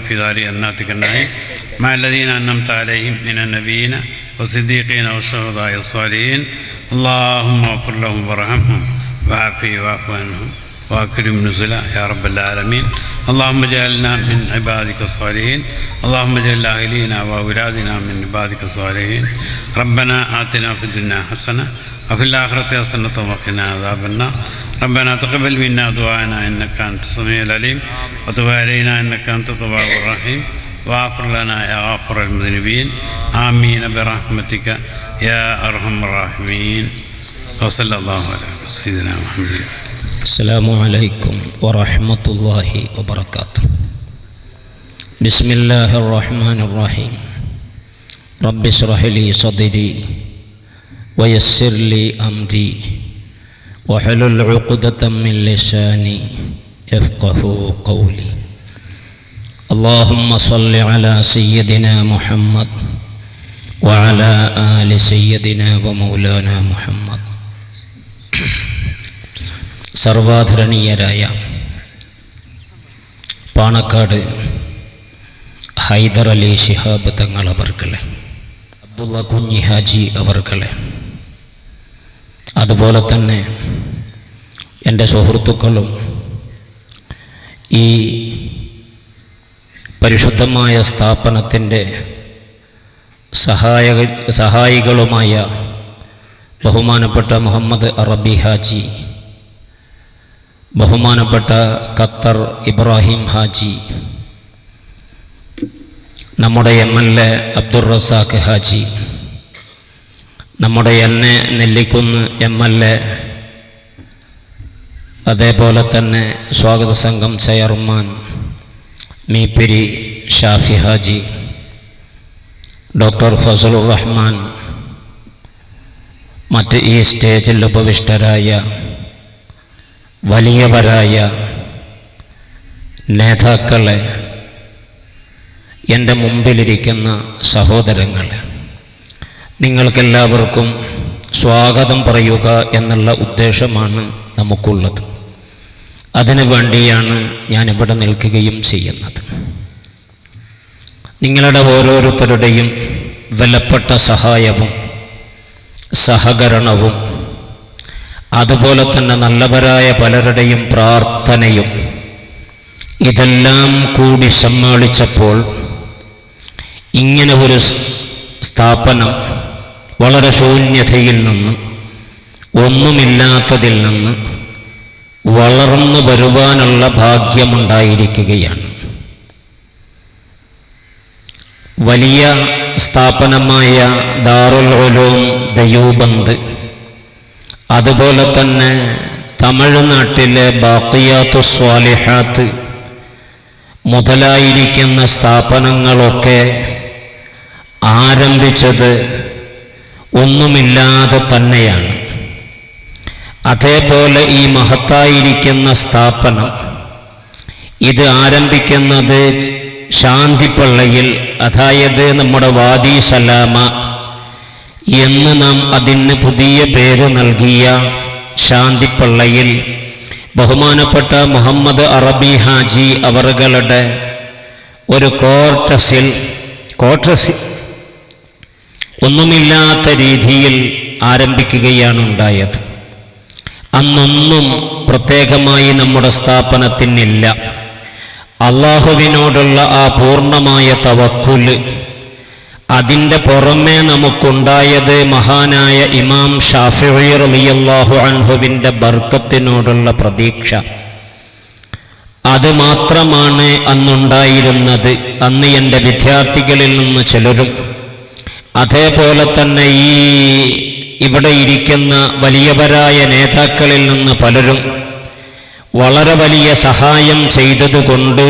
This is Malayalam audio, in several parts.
في دار جناتك النعيم مع الذين أنعمت عليهم من النبيين والصديقين والشهداء والصالحين اللهم اغفر لهم وارحمهم وعافهم واعف عنهم وأكرم نزلا يا رب العالمين. اللهم اجعلنا من عبادك الصالحين. اللهم اجعل أهلينا وأولادنا من عبادك الصالحين. ربنا آتنا في الدنيا حسنة وفي الآخرة حسنة وقنا عذاب النار. ربنا تقبل منا دعاءنا إنك أنت السميع العليم وتب علينا إنك أنت التواب الرحيم واغفر لنا يا غافر المذنبين آمين برحمتك يا أرحم الراحمين. وصلى الله على سيدنا محمد. السلام عليكم ورحمة الله وبركاته. بسم الله الرحمن الرحيم. رب اشرح لي صدري ويسر لي أمري واحلل عقدة من لساني يفقه قولي. اللهم صل على سيدنا محمد وعلى آل سيدنا ومولانا محمد. സർവാധരണീയരായ പാണക്കാട് ഹൈദർ അലി ശിഹാബ് തങ്ങൾ അവർകളെ, അബ്ദുള്ള കുഞ്ഞി ഹാജി അവർകളെ, അതുപോലെ തന്നെ എൻ്റെ സുഹൃത്തുക്കളും ഈ പരിശുദ്ധമായ സ്ഥാപനത്തിൻ്റെ സഹായികളുമായ ബഹുമാനപ്പെട്ട മുഹമ്മദ് അറബി ഹാജി, ബഹുമാനപ്പെട്ട ഖത്തർ ഇബ്രാഹിം ഹാജി, നമ്മുടെ MLA അബ്ദുൾ റസാഖ് ഹാജി, നമ്മുടെ നെല്ലിക്കുന്ന് MLA, അതേപോലെ തന്നെ സ്വാഗത സംഘം ചെയർമാൻ മീപ്പിരി ഷാഫി ഹാജി, ഡോക്ടർ ഫസലുർ റഹ്മാൻ, മറ്റ് ഈ സ്റ്റേജിൽ ഉപവിഷ്ടരായ വലിയവരായ നേതാക്കളെ, എൻ്റെ മുമ്പിലിരിക്കുന്ന സഹോദരങ്ങളെ, നിങ്ങൾക്കെല്ലാവർക്കും സ്വാഗതം പറയുക എന്നുള്ള ഉദ്ദേശമാണ് നമുക്കുള്ളത്. അതിനു വേണ്ടിയാണ് ഞാനിവിടെ നിൽക്കുകയും ചെയ്യുന്നത്. നിങ്ങളുടെ ഓരോരുത്തരുടെയും വിലപ്പെട്ട സഹായവും സഹകരണവും അതുപോലെ തന്നെ നല്ലവരായ പലരുടെയും പ്രാർത്ഥനയും ഇതെല്ലാം കൂടി സമ്മേളിച്ചപ്പോൾ ഇങ്ങനെ ഒരു സ്ഥാപനം വളരെ ശൂന്യതയിൽ നിന്ന്, ഒന്നുമില്ലാത്തതിൽ നിന്ന് വളർന്നു വരുവാനുള്ള ഭാഗ്യമുണ്ടായിരിക്കുകയാണ്. വലിയ സ്ഥാപനമായ ദാറുൽ ഉലൂം ദയൂബന്ദ്, അതുപോലെ തന്നെ തമിഴ്നാട്ടിലെ ബാഖിയാത്തു സ്വാലിഹാത്ത് മുതലായിരിക്കുന്ന സ്ഥാപനങ്ങളൊക്കെ ആരംഭിച്ചത് ഒന്നുമില്ലാതെ തന്നെയാണ്. അതേപോലെ ഈ മഹത്തായിരിക്കുന്ന സ്ഥാപനം ഇത് ആരംഭിക്കുന്നത് ശാന്തിപ്പള്ളയിൽ, അതായത് നമ്മുടെ വാദി സലാമ എന്ന് നാം അതിന് പുതിയ പേര് നൽകിയ ശാന്തിപ്പള്ളയിൽ ബഹുമാനപ്പെട്ട മുഹമ്മദ് അറബി ഹാജി അവറുകളുടെ ഒരു ക്വാർട്ടേഴ്സിൽ ഒന്നുമില്ലാത്ത രീതിയിൽ ആരംഭിക്കുകയാണ് ഉണ്ടായത്. അന്നൊന്നും പ്രത്യേകമായി നമ്മുടെ സ്ഥാപനത്തിനില്ല. അള്ളാഹുവിനോടുള്ള ആ പൂർണ്ണമായ തവക്കുല്, അതിൻ്റെ പുറമേ നമുക്കുണ്ടായത് മഹാനായ ഇമാം ഷാഫിഈ റളിയല്ലാഹു അൻഹുവിൻ്റെ ബർക്കത്തിനോടുള്ള പ്രതീക്ഷ. അത് മാത്രമാണ് അന്നുണ്ടായിരുന്നത്. അന്ന് എൻ്റെ വിദ്യാർത്ഥികളിൽ നിന്ന് ചിലരും, അതേപോലെ തന്നെ ഇവിടെ ഇരിക്കുന്ന വലിയവരായ നേതാക്കളിൽ നിന്ന് പലരും വളരെ വലിയ സഹായം ചെയ്തതുകൊണ്ട്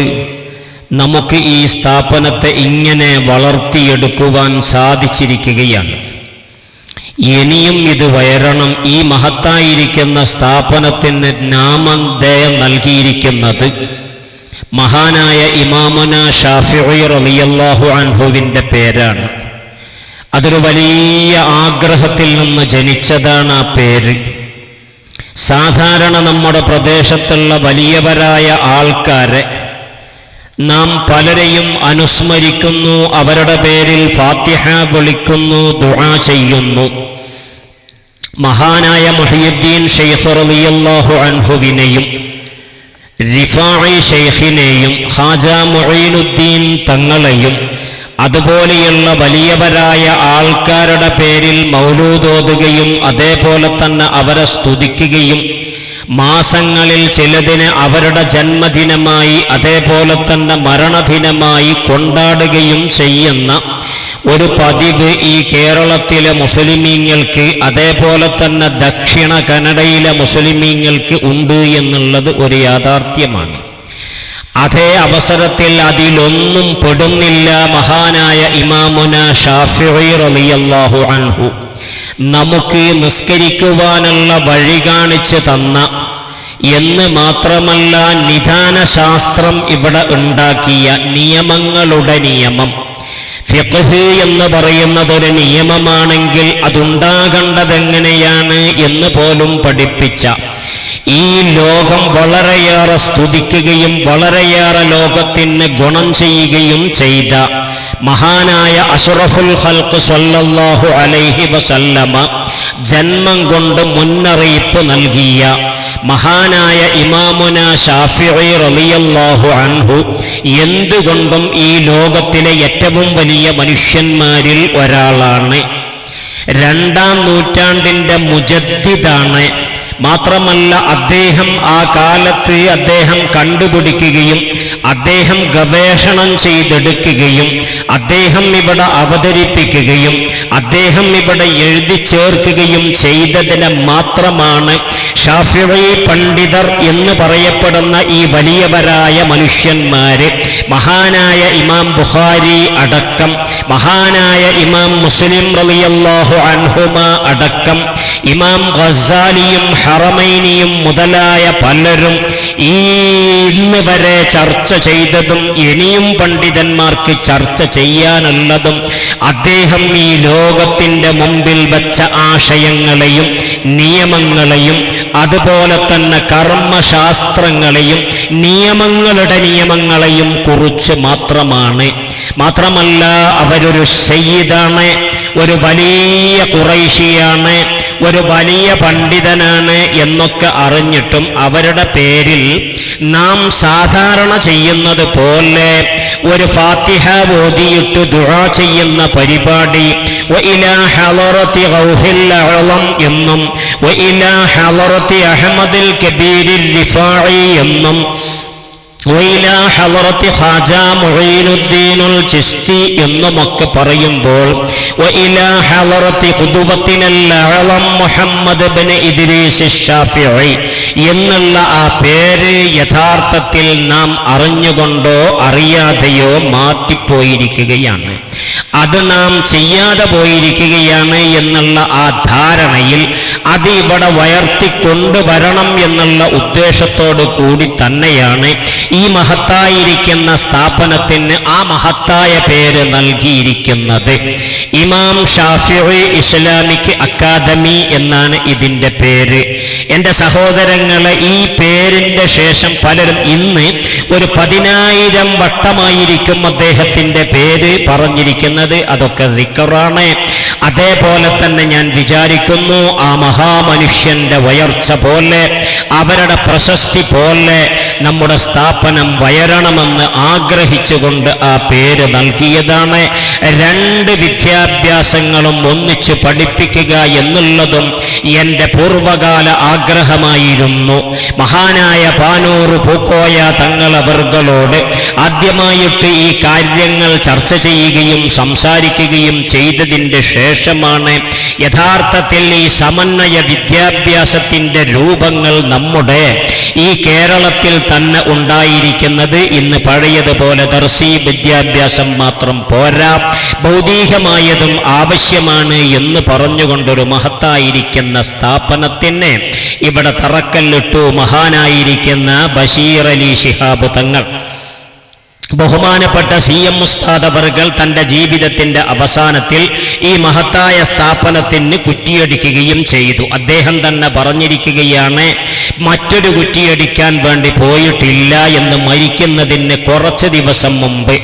നമുക്ക് ഈ സ്ഥാപനത്തെ ഇങ്ങനെ വളർത്തിയെടുക്കുവാൻ സാധിച്ചിരിക്കുകയാണ്. ഇനിയും ഇത് വളരണം. ഈ മഹത്തായിരിക്കുന്ന സ്ഥാപനത്തിന് നാമധേയം നൽകിയിരിക്കുന്നത് മഹാനായ ഇമാമുന ഷാഫിഈ റളിയല്ലാഹു അൻഹുവിൻ്റെ പേരാണ്. അതൊരു വലിയ ആഗ്രഹത്തിൽ നിന്ന് ജനിച്ചതാണ് ആ പേര്. സാധാരണ നമ്മുടെ പ്രദേശത്തുള്ള വലിയവരായ ആൾക്കാരെ നാം പലരെയും അനുസ്മരിക്കുന്നു, അവരുടെ പേരിൽ ഫാത്തിഹ വിളിക്കുന്നു, ദുആ ചെയ്യുന്നു. മഹാനായ മുഹയ്യിദ്ദീൻ ശൈഖ് റളിയല്ലാഹു അൻഹുവിനെയും റിഫാഇ ശൈഖിനെയും ഖാജ മുഈനുദ്ദീൻ തങ്ങളെയും അതുപോലെയുള്ള വലിയവരായ ആൾക്കാരുടെ പേരിൽ മൗലൂദ് ഓതുകയും അതേപോലെ തന്നെ അവരെ സ്തുതിക്കുകയും മാസങ്ങളിൽ ചിലതിന് അവരുടെ ജന്മദിനമായി അതേപോലെ തന്നെ മരണദിനമായി കൊണ്ടാടുകയും ചെയ്യുന്ന ഒരു പതിവ് ഈ കേരളത്തിലെ മുസ്ലിമീങ്ങൾക്ക് അതേപോലെ തന്നെ ദക്ഷിണ കന്നഡയിലെ മുസ്ലിമീങ്ങൾക്ക് ഉണ്ട് എന്നുള്ളത് ഒരു യാഥാർത്ഥ്യമാണ്. അതേ അവസരത്തിൽ അതിലൊന്നും പെടുന്നില്ല മഹാനായ ഇമാമുന ശാഫിഈ റളിയല്ലാഹു അൻഹു നമുക്ക് നിസ്കരിക്കുവാനുള്ള വഴി കാണിച്ചു തന്ന എന്ന് മാത്രമല്ല നിദാന ശാസ്ത്രം ഇവിടെ ഉണ്ടാക്കിയ നിയമങ്ങളുടെ നിയമം. ഫിഖ്ഹ് എന്ന് പറയുന്നതൊരു നിയമമാണെങ്കിൽ അതുണ്ടാകേണ്ടതെങ്ങനെയാണ് എന്ന് പോലും പഠിപ്പിച്ച, ഈ ലോകം വളരെയേറെ സ്തുതിക്കുകയും വളരെയേറെ ലോകത്തിന് ഗുണം ചെയ്യുകയും ചെയ്ത മഹാനായ അഷ്റഫുൽ ഖൽഖ് സ്വല്ലല്ലാഹു അലൈഹി വസല്ലമ ജന്മം കൊണ്ട് മുന്നറിയിപ്പ് നൽകിയ മഹാനായ ഇമാമുന ശാഫിഈ റളിയല്ലാഹു അൻഹു എന്തുകൊണ്ടും ഈ ലോകത്തിലെ ഏറ്റവും വലിയ മനുഷ്യന്മാരിൽ ഒരാളാണ്. 2-ാം നൂറ്റാണ്ടിൻ്റെ മുജദ്ദിദാണ്. മാത്രമല്ല അദ്ദേഹം ആ കാലത്ത് അദ്ദേഹം കണ്ടുപിടിക്കുകയും അദ്ദേഹം ഗവേഷണം ചെയ്തെടുക്കുകയും അദ്ദേഹം ഇവിടെ അവതരിപ്പിക്കുകയും അദ്ദേഹം ഇവിടെ എഴുതി ചേർക്കുകയും ചെയ്തതിനെ മാത്രമാണ് ശാഫിഈ പണ്ഡിതർ എന്ന് പറയപ്പെടുന്ന ഈ വലിയവരായ മനുഷ്യന്മാര്, മഹാനായ ഇമാം ബുഖാരി അടക്കം, മഹാനായ ഇമാം മുസ്ലിം റളിയല്ലാഹു അൻഹുമ അടക്കം, ഇമാം ഗസാലിയും ഹറമൈനിയും മുതലായ പലരും ഈ ഇന്ന് വരെ ചർച്ച ചെയ്തതും ഇനിയും പണ്ഡിതന്മാർക്ക് ചർച്ച ചെയ്യാനുള്ളതും അദ്ദേഹം ഈ ലോകത്തിൻ്റെ മുമ്പിൽ വെച്ച ആശയങ്ങളെയും നിയമങ്ങളെയും അതുപോലെ തന്നെ കർമ്മശാസ്ത്രങ്ങളെയും നിയമങ്ങളെയും കുറിച്ച് മാത്രമല്ല അവരൊരു സയ്യിദാണ്, ഒരു വലിയ ഖുറൈശിയാണ്, ഒരു വലിയ പണ്ഡിതനാണ് എന്നൊക്കെ അറിഞ്ഞിട്ടും അവരുടെ പേരിൽ നാം സാധാരണ ചെയ്യുന്നത് പോലെ ഒരു ഫാത്തിഹ ഓതിയിട്ട് ദുആ ചെയ്യുന്ന പരിപാടി വഇലാ ഹളറത്തി ഗൗഹിൽ അഅളം എന്നും വഇലാ ഹളറത്തി അഹ്മദുൽ കബീരിൽ റിഫാഇ എന്നും വഇലാ ഹളറത്തി ഖാജ മുഈനുദ്ദീനുൽ ചിശ്തി എന്നുമൊക്കെ പറയുമ്പോൾ വഇലാ ഹളറത്തി ഖുദുവത്തിനൽ അഅളം മുഹമ്മദ് ഇബ്നു ഇദ്രീസ് ശാഫിഈ എന്നുള്ള ആ പേര് യഥാർത്ഥത്തിൽ നാം അറിഞ്ഞുകൊണ്ടോ അറിയാതെയോ മാറ്റിപ്പോയിരിക്കുകയാണ്. അത് നാം ചെയ്യാതെ പോയിരിക്കുകയാണ് എന്നുള്ള ആ ധാരണയിൽ അത് ഇവിടെ വയർത്തിക്കൊണ്ടുവരണം എന്നുള്ള ഉദ്ദേശത്തോടു കൂടി തന്നെയാണ് ഈ മഹത്തായിരിക്കുന്ന സ്ഥാപനത്തിന് ആ മഹത്തായ പേര് നൽകിയിരിക്കുന്നത്. ഇമാം ഷാഫിഈ ഇസ്ലാമിക് അക്കാദമി എന്നാണ് ഇതിൻ്റെ പേര്. എൻ്റെ സഹോദരങ്ങളെ, ഈ പേരിൻ്റെ ശേഷം പലരും ഇന്ന് ഒരു 10,000 വട്ടമായിരിക്കും അദ്ദേഹത്തിൻ്റെ പേര് പറഞ്ഞിരിക്കുന്നത്. അതൊക്കെ ദിക്റാണ്. അതേപോലെ തന്നെ ഞാൻ വിചാരിക്കുന്നു ആ മഹാമനുഷ്യന്റെ ഉയർച്ച പോലെ അവരുടെ പ്രശസ്തി പോലെ നമ്മുടെ സ്ഥാപനം വയറണമെന്ന് ആഗ്രഹിച്ചുകൊണ്ട് ആ പേര് നൽകിയതാണ്. 2 വിദ്യാഭ്യാസങ്ങളും ഒന്നിച്ച് പഠിപ്പിക്കുക എന്നുള്ളതും എൻ്റെ പൂർവകാല ആഗ്രഹമായിരുന്നു. മഹാനായ പാനൂർ പൂക്കോയ തങ്ങളവർകളോട് ആദ്യമായിട്ട് ഈ കാര്യങ്ങൾ ചർച്ച ചെയ്യുകയും സംസാരിക്കുകയും ചെയ്തതിൻ്റെ ശേഷമാണ് യഥാർത്ഥത്തിൽ ഈ സമന്വയ വിദ്യാഭ്യാസത്തിൻ്റെ രൂപങ്ങൾ നമ്മുടെ ഈ കേരളത്തിൽ തന്നെ ഉണ്ടായിരിക്കുന്നത്. ഇന്ന് പഴയതുപോലെ ദർസി വിദ്യാഭ്യാസം മാത്രം പോരാ, ഭൗതികമായതും ആവശ്യമാണ് എന്ന് പറഞ്ഞുകൊണ്ടൊരു മഹത്തായിരിക്കുന്ന സ്ഥാപനത്തിന് ഇവിടെ തറക്കല്ലിട്ടു മഹാനായിരിക്കുന്ന ബഷീർ അലി ശിഹാബ് തങ്ങൾ. ബഹുമാനപ്പെട്ട CM ഉസ്താദ് അവർകൾ തൻ്റെ ജീവിതത്തിൻ്റെ അവസാനത്തിൽ ഈ മഹത്തായ സ്ഥാപനത്തിന് കുറ്റിയടിക്കുകയും ചെയ്തു. അദ്ദേഹം തന്നെ പറഞ്ഞിരിക്കുകയാണ്, മറ്റൊരു കുറ്റിയടിക്കാൻ വേണ്ടി പോയിട്ടില്ല എന്ന് മരിക്കുന്നതിന് കുറച്ച് ദിവസം മുമ്പ്.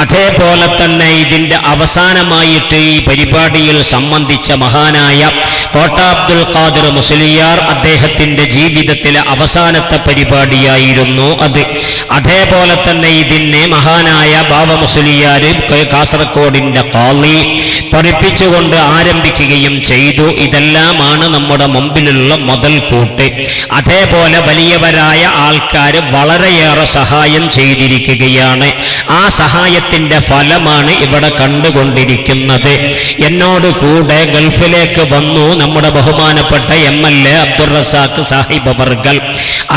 അതേപോലെ തന്നെ ഇതിൻ്റെ അവസാനമായിട്ട് ഈ പരിപാടിയിൽ സംബന്ധിച്ച മഹാനായ കോട്ട അബ്ദുൽ ഖാദിർ മുസ്ലിയാർ, അദ്ദേഹത്തിൻ്റെ ജീവിതത്തിലെ അവസാനത്തെ പരിപാടിയായിരുന്നു അത്. അതേപോലെ തന്നെ ഇതിനെ മഹാനായ ബാബ മുസ്ലിയാർ കാസർഗോഡിന്റെ ഖാളി പഠിപ്പിച്ചുകൊണ്ട് ആരംഭിക്കുകയും ചെയ്തു. ഇതെല്ലാമാണ് നമ്മുടെ മുമ്പിലുള്ള മുതൽക്കൂട്ട്. അതേപോലെ വലിയവരായ ആൾക്കാർ വളരെയേറെ സഹായം ചെയ്തിരിക്കുകയാണ്. ആ സഹായത്തിന്റെ ഫലമാണ് ഇവിടെ കണ്ടുകൊണ്ടിരിക്കുന്നത്. എന്നോട് കൂടെ ഗൾഫിലേക്ക് വന്നു നമ്മുടെ ബഹുമാനപ്പെട്ട MLA അബ്ദുൾ റസാഖ് സാഹിബ് അവർകൾ.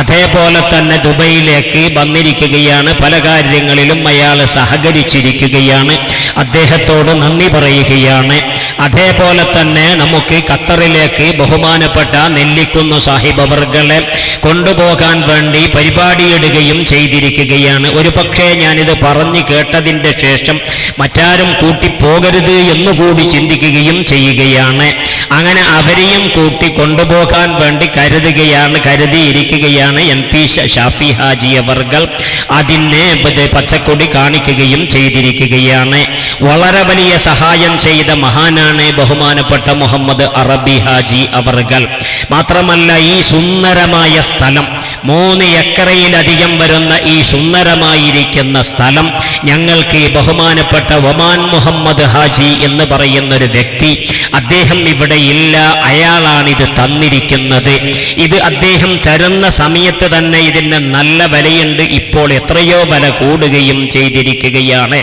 അതേപോലെ തന്നെ ദുബൈയിലേക്ക് വന്നിരിക്കുകയാണ്. പല കാര്യങ്ങളിലും അയാൾ സഹകരിച്ചിരിക്കുകയാണ്. അദ്ദേഹത്തോട് നന്ദി പറയുകയാണ്. അതേപോലെ തന്നെ നമുക്ക് ഖത്തറിലേക്ക് ബഹുമാനപ്പെട്ട നെല്ലിക്കുന്ന് സാഹിബ് അവർകളെ കൊണ്ടുപോകാൻ വേണ്ടി പരിപാടിയിടുകയും ചെയ്തിരിക്കുകയാണ്. ഒരു പക്ഷേ ഞാനിത് പറഞ്ഞു കേട്ടതിൻ്റെ ശേഷം മറ്റാരും കൂട്ടിപ്പോകരുത് എന്നുകൂടി ചിന്തിക്കുകയും ചെയ്യുകയാണ്. അങ്ങനെ അവരെയും കൂട്ടി കൊണ്ടുപോകാൻ വേണ്ടി കരുതിയിരിക്കുകയാണ് MP ഷാഫി ഹാജി അവർകൾ. അതിനെ പച്ചക്കൊടി കാണിക്കുകയും ചെയ്തിരിക്കുകയാണ്. വളരെ വലിയ സഹായം ചെയ്ത മഹാനാണ് ബഹുമാനപ്പെട്ട മുഹമ്മദ് അറബി ഹാജി അവർകൾ. മാത്രമല്ല, ഈ സുന്ദരമായ സ്ഥലം 3 ഏക്കറയിലധികം വരുന്ന ഈ സുന്ദരമായിരിക്കുന്ന സ്ഥലം ഞങ്ങൾക്ക് ബഹുമാനപ്പെട്ട ഒമാൻ മുഹമ്മദ് ഹാജി എന്ന് പറയുന്നൊരു വ്യക്തി, അദ്ദേഹം ഇവിടെ ഇല്ല, അയാളാണിത് തന്നിരിക്കുന്നത്. ഇത് അദ്ദേഹം തരുന്ന സമയത്ത് തന്നെ ഇതിന് നല്ല വിലയുണ്ട്. ഇപ്പോൾ എത്രയോ വില കൂടുകയും ചെയ്തിരിക്കുകയാണ്.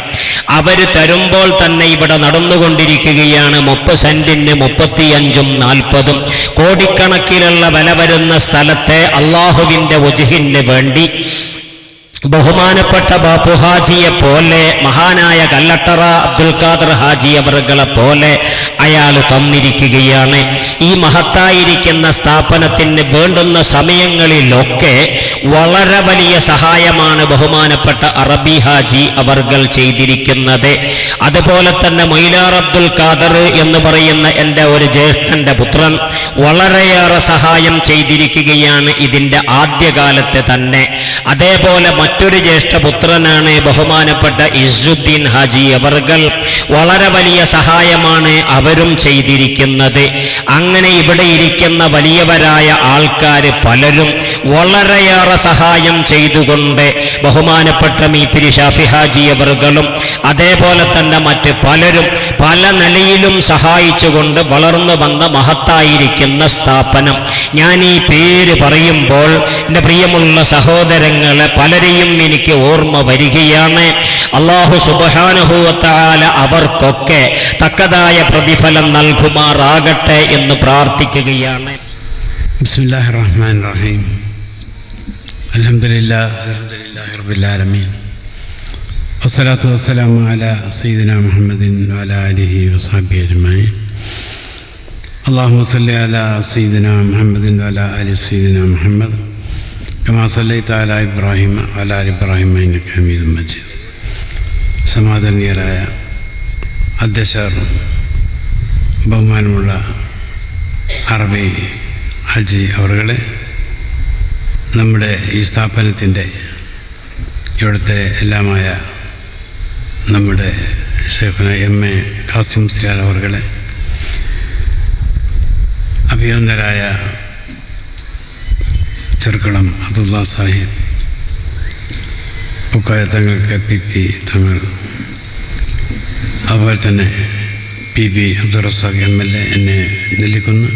അവർ തരുമ്പോൾ തന്നെ ഇവിടെ നടന്നുകൊണ്ടിരിക്കുകയാണ് 30 സെന്റിന് 35ഉം 40ഉം കോടിക്കണക്കിലുള്ള വില വരുന്ന സ്ഥലത്തെ അള്ളാഹുവിൻ്റെ വജ്ഹിന് വേണ്ടി ബഹുമാനപ്പെട്ട ബാപ്പു ഹാജിയെ പോലെ, മഹാനായ കല്ലട്ടറ അബ്ദുൽ ഖാദർ ഹാജി അവറുകളെ പോലെ അയാൾ തന്നിരിക്കുകയാണ്. ഈ മഹത്തായിരിക്കുന്ന സ്ഥാപനത്തിന് വേണ്ടുന്ന സമയങ്ങളിലൊക്കെ വളരെ വലിയ സഹായമാണ് ബഹുമാനപ്പെട്ട അറബി ഹാജി അവർകൾ ചെയ്തിരിക്കുന്നത്. അതുപോലെ തന്നെ മൊയ്ലാർ അബ്ദുൽ ഖാദർ എന്ന് പറയുന്ന എൻ്റെ ഒരു ജ്യേഷ്ഠൻ്റെ പുത്രൻ വളരെയേറെ സഹായം ചെയ്തിരിക്കുകയാണ് ഇതിൻ്റെ ആദ്യകാലത്ത് തന്നെ. അതേപോലെ മറ്റൊരു ജ്യേഷ്ഠപുത്രനാണ് ബഹുമാനപ്പെട്ട ഇസുദ്ദീൻ ഹാജി അവർകൾ. വളരെ വലിയ സഹായമാണ് അവരും ചെയ്തിരിക്കുന്നത്. അങ്ങനെ ഇവിടെ ഇരിക്കുന്ന വലിയവരായ ആൾക്കാർ പലരും വളരെയേറെ സഹായം ചെയ്തുകൊണ്ട് ബഹുമാനപ്പെട്ട മീപ്പിരി ഷാഫി ഹാജി അവർകളും അതേപോലെ തന്നെ മറ്റ് പലരും പല നിലയിലും സഹായിച്ചുകൊണ്ട് വളർന്നു വന്ന മഹത്തായിരിക്കുന്ന സ്ഥാപനം. ഞാൻ ഈ പേര് പറയുമ്പോൾ എൻ്റെ പ്രിയമുള്ള സഹോദരങ്ങളെ പലരെയും എനിക്ക് ഓർമ്മ വരികയാണ്. അല്ലാഹു സുബ്ഹാനഹു വ തആല അവർക്കൊക്കെ തക്കതായ പ്രതിഫലം നൽകുമാറാകട്ടെ എന്ന് പ്രാർത്ഥിക്കുകയാണ്. ബിസ്മില്ലാഹിർ റഹ്മാനിർ റഹീം. അൽഹംദുലില്ലാഹി റബ്ബിൽ ആലമീൻ. വസ്സലാത്തു വസ്സലാമു അലാ സയ്യിദിനാ മുഹമ്മദിൻ വഅലാ ആലിഹി വസഹ്ബിഹി അജ്മഈൻ. അല്ലാഹുമ്മ സ്വല്ലി അലാ സയ്യിദിനാ മുഹമ്മദിൻ വഅലാ ആലി സയ്യിദിനാ മുഹമ്മദ് കമാ സല്ലൈത അലാ ഇബ്രാഹിം വഅലാ ആലി ഇബ്രാഹിം ഇന്നക ഹമീദും മജീദ്. സമാദരണീയരായ അധ്യക്ഷർ, ബഹുമാനമുള്ള അറബി ഹാജി അവറുകളെ, നമ്മുടെ ഈ സ്ഥാപനത്തിൻ്റെ ഇവിടുത്തെ എല്ലാമായ നമ്മുടെ ഷെയ്ഖുന MA ഖാസിം മുസ്ലിയാർ അവറുകളെ, അഭിനന്ദരായ ചെറുക്കളം അബ്ദുള്ള സാഹിബ്, പൂക്കായ തങ്ങൾക്ക് PP തങ്ങൾ, അതുപോലെ തന്നെ PP അബ്ദുൾ റസാഖ് MLA എന്നെ Nellikkunnu,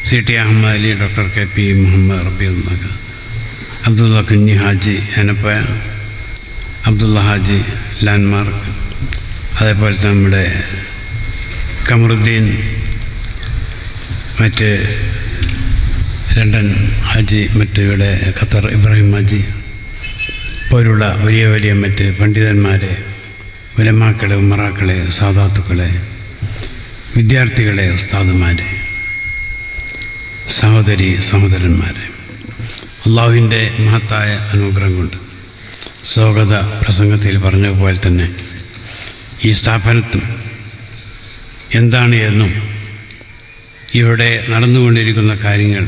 CT Ahmed Ali, doctor KP Muhammad Rabiulla, Abdulla Kunhi Haji Enappaya, Abdulla Haji landmark, അതേപോലെ നമ്മുടെ കമറുദ്ദീൻ, മറ്റ് ലണ്ടൻ ഹാജി, മറ്റ് ഇവിടെ ഖത്തർ ഇബ്രാഹിം ഹാജി പോലുള്ള വലിയ വലിയ മറ്റ് പണ്ഡിതന്മാരെ, ഉലമാക്കളെ, ഉമറാക്കളെ, സാദാത്തുക്കളെ, വിദ്യാർത്ഥികളെ, ഉസ്താദുമാരെ, സഹോദരി സഹോദരന്മാരെ, അള്ളാഹുവിൻ്റെ മഹത്തായ അനുഗ്രഹം കൊണ്ട് സ്വാഗത പ്രസംഗത്തിൽ പറഞ്ഞതുപോലെ തന്നെ ഈ സ്ഥാപനത്തിൽ എന്താണ് എന്നും ഇവിടെ നടന്നുകൊണ്ടിരിക്കുന്ന കാര്യങ്ങൾ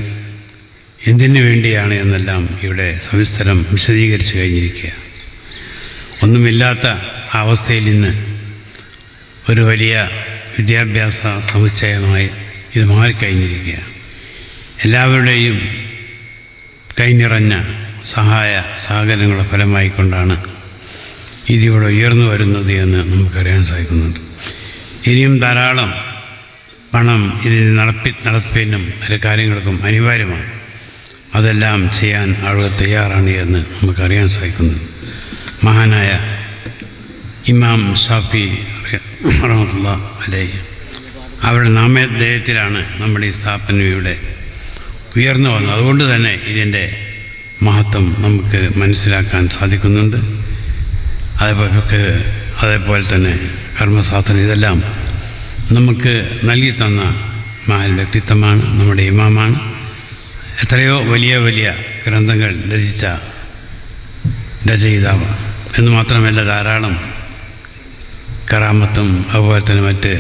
എന്തിനു വേണ്ടിയാണ് എന്നെല്ലാം ഇവിടെ സവിസ്തരം വിശദീകരിച്ചു കഴിഞ്ഞിരിക്കുക. ഒന്നുമില്ലാത്ത അവസ്ഥയിൽ നിന്ന് ഒരു വലിയ വിദ്യാഭ്യാസ സമുച്ചയമായി ഇത് മാറിക്കഴിഞ്ഞിരിക്കുക. എല്ലാവരുടെയും കൈനിറഞ്ഞ സഹായ സഹകരണങ്ങളുടെ ഫലമായിക്കൊണ്ടാണ് ഇതിവിടെ ഉയർന്നു വരുന്നത് എന്ന് നമുക്കറിയാൻ സാധിക്കുന്നുണ്ട്. ഇനിയും ധാരാളം പണം ഇതിന് നടപ്പിനും പല കാര്യങ്ങൾക്കും അനിവാര്യമാണ്. അതെല്ലാം ചെയ്യാൻ ആളുകൾ തയ്യാറാണ് എന്ന് നമുക്കറിയാൻ സാധിക്കുന്നുണ്ട്. മഹാനായ ഇമാം ഷാഫി റഹ്മത്തുള്ളാഹി അലൈഹി അവരുടെ നാമധേയത്തിലാണ് നമ്മുടെ ഈ സ്ഥാപനം ഇവിടെ ഉയർന്നു വന്നത്. അതുകൊണ്ട് തന്നെ ഇതിൻ്റെ മഹത്വം നമുക്ക് മനസ്സിലാക്കാൻ സാധിക്കുന്നുണ്ട്. അതേപോലെ തന്നെ കർമ്മശാസ്ത്രം ഇതെല്ലാം നമുക്ക് നൽകി തന്ന മഹൽ വ്യക്തിത്വമാണ്, നമ്മുടെ ഇമാമാണ്. എത്രയോ വലിയ വലിയ ഗ്രന്ഥങ്ങൾ രചിച്ച രചയിതാവ് എന്ന് മാത്രമല്ല, ധാരാളം കറാമത്തും അതുപോലെ തന്നെ മറ്റ്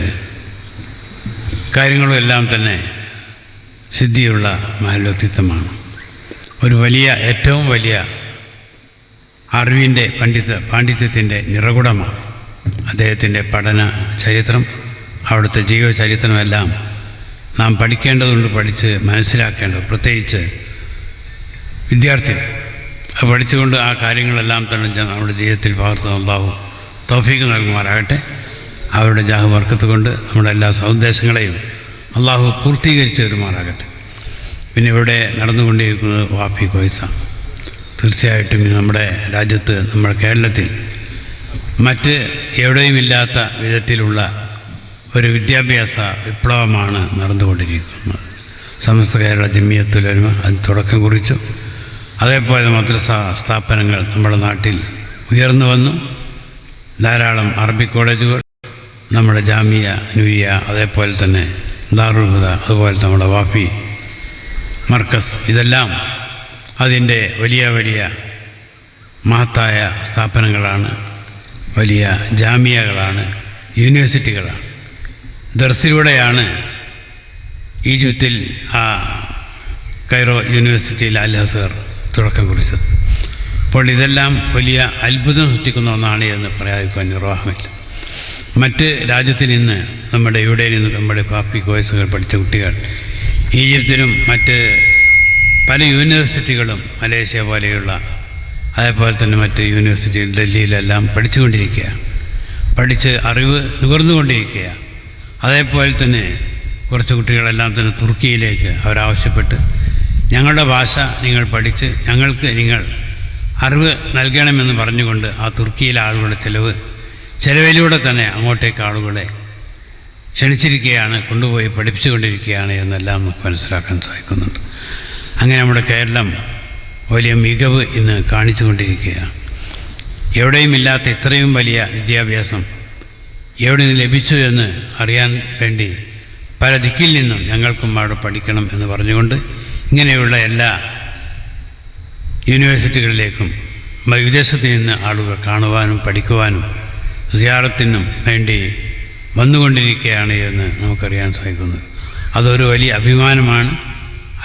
കാര്യങ്ങളും എല്ലാം തന്നെ സിദ്ധിയുള്ള മഹൽ വ്യക്തിത്വമാണ്. ഒരു വലിയ ഏറ്റവും വലിയ അറിവിൻ്റെ പാണ്ഡിത്യത്തിൻ്റെ നിറകുടമാണ് അദ്ദേഹത്തിൻ്റെ പഠന ചരിത്രം. അവിടുത്തെ ജീവചരിത്രമെല്ലാം നാം പഠിക്കേണ്ടതുണ്ട്, പഠിച്ച് മനസ്സിലാക്കേണ്ടത്, പ്രത്യേകിച്ച് വിദ്യാർത്ഥികൾ അത് പഠിച്ചുകൊണ്ട് ആ കാര്യങ്ങളെല്ലാം തന്നെ നമ്മുടെ ജീവിതത്തിൽ പകർത്തുന്ന അല്ലാഹു തൗഫീഖ് നൽകുമാറാകട്ടെ. അവരുടെ ജാഹ് ബർക്കത്ത് കൊണ്ട് നമ്മുടെ എല്ലാ സന്ദേശങ്ങളെയും അല്ലാഹു പൂർത്തീകരിച്ച് തരുമാറാകട്ടെ. പിന്നെ ഇവിടെ നടന്നുകൊണ്ടിരിക്കുന്നത് വാഫി കോഴ്സ. തീർച്ചയായിട്ടും നമ്മുടെ രാജ്യത്ത്, നമ്മുടെ കേരളത്തിൽ മറ്റ് എവിടെയുമില്ലാത്ത വിധത്തിലുള്ള ഒരു വിദ്യാഭ്യാസ വിപ്ലവമാണ് നടന്നുകൊണ്ടിരിക്കുന്നത്. സമസ്ത കേരള ജമിയത്തുൽ ഉലമ അതിന് തുടക്കം കുറിച്ചു. അതേപോലെ മദ്രസ സ്ഥാപനങ്ങൾ നമ്മുടെ നാട്ടിൽ ഉയർന്നു വന്നു. ധാരാളം അറബി കോളേജുകൾ, നമ്മുടെ ജാമിയ നൂരിയ, അതേപോലെ തന്നെ ദാറുൽ ഹുദ, അതുപോലെ നമ്മുടെ വാഫി മർക്കസ്, ഇതെല്ലാം അതിൻ്റെ വലിയ വലിയ മഹത്തായ സ്ഥാപനങ്ങളാണ്, വലിയ ജാമിയകളാണ്, യൂണിവേഴ്സിറ്റികളാണ്. ദർസിലൂടെയാണ് ഈജിപ്തിൽ കൈറോ യൂണിവേഴ്സിറ്റിയിൽ അൽ അസ്ഹർ തുടക്കം കുറിച്ചത്. അപ്പോൾ ഇതെല്ലാം വലിയ അത്ഭുതം സൃഷ്ടിക്കുന്ന ഒന്നാണ് എന്ന് പറയാതിരിക്കാൻ നിർവാഹമില്ല. മറ്റ് രാജ്യത്തിൽ നിന്ന് ഇവിടെ നിന്ന് നമ്മുടെ പാപ്പി കോഴ്സുകൾ പഠിച്ച കുട്ടികൾ ഈജിപ്തിലും മറ്റ് പല യൂണിവേഴ്സിറ്റികളും, മലേഷ്യ പോലെയുള്ള, അതേപോലെ തന്നെ മറ്റ് യൂണിവേഴ്സിറ്റികൾ ഡൽഹിയിലെല്ലാം പഠിച്ചുകൊണ്ടിരിക്കുകയാണ്. പഠിച്ച് അറിവ് നുകർന്നുകൊണ്ടിരിക്കുകയാണ്. അതേപോലെ തന്നെ കുറച്ച് കുട്ടികളെല്ലാം തന്നെ തുർക്കിയിലേക്ക് അവരാവശ്യപ്പെട്ട് ഞങ്ങളുടെ ഭാഷ നിങ്ങൾ പഠിച്ച് ഞങ്ങൾക്ക് നിങ്ങൾ അറിവ് നൽകണമെന്ന് പറഞ്ഞുകൊണ്ട് ആ തുർക്കിയിലെ ആളുകളുടെ ചിലവിലൂടെ തന്നെ അങ്ങോട്ടേക്ക് ആളുകളെ ക്ഷണിച്ചിരിക്കുകയാണ്, കൊണ്ടുപോയി പഠിപ്പിച്ചുകൊണ്ടിരിക്കുകയാണ് എന്നെല്ലാം നമുക്ക് മനസ്സിലാക്കാൻ സാധിക്കുന്നുണ്ട്. അങ്ങനെ നമ്മുടെ കേരളം വലിയ മികവ് ഇന്ന് കാണിച്ചുകൊണ്ടിരിക്കുകയാണ്. എവിടെയും ഇല്ലാത്ത ഇത്രയും വലിയ വിദ്യാഭ്യാസം എവിടെ നിന്ന് ലഭിച്ചു എന്ന് അറിയാൻ വേണ്ടി പല ദിക്കിൽ നിന്നും ഞങ്ങൾക്കും അവിടെ പഠിക്കണം എന്ന് പറഞ്ഞുകൊണ്ട് ഇങ്ങനെയുള്ള എല്ലാ യൂണിവേഴ്സിറ്റികളിലേക്കും വിദേശത്ത് നിന്ന് ആളുകൾ കാണുവാനും പഠിക്കുവാനും സിയാറത്തിനും വേണ്ടി വന്നുകൊണ്ടിരിക്കുകയാണ് എന്ന് നമുക്കറിയാൻ സാധിക്കുന്നത്. അതൊരു വലിയ അഭിമാനമാണ്,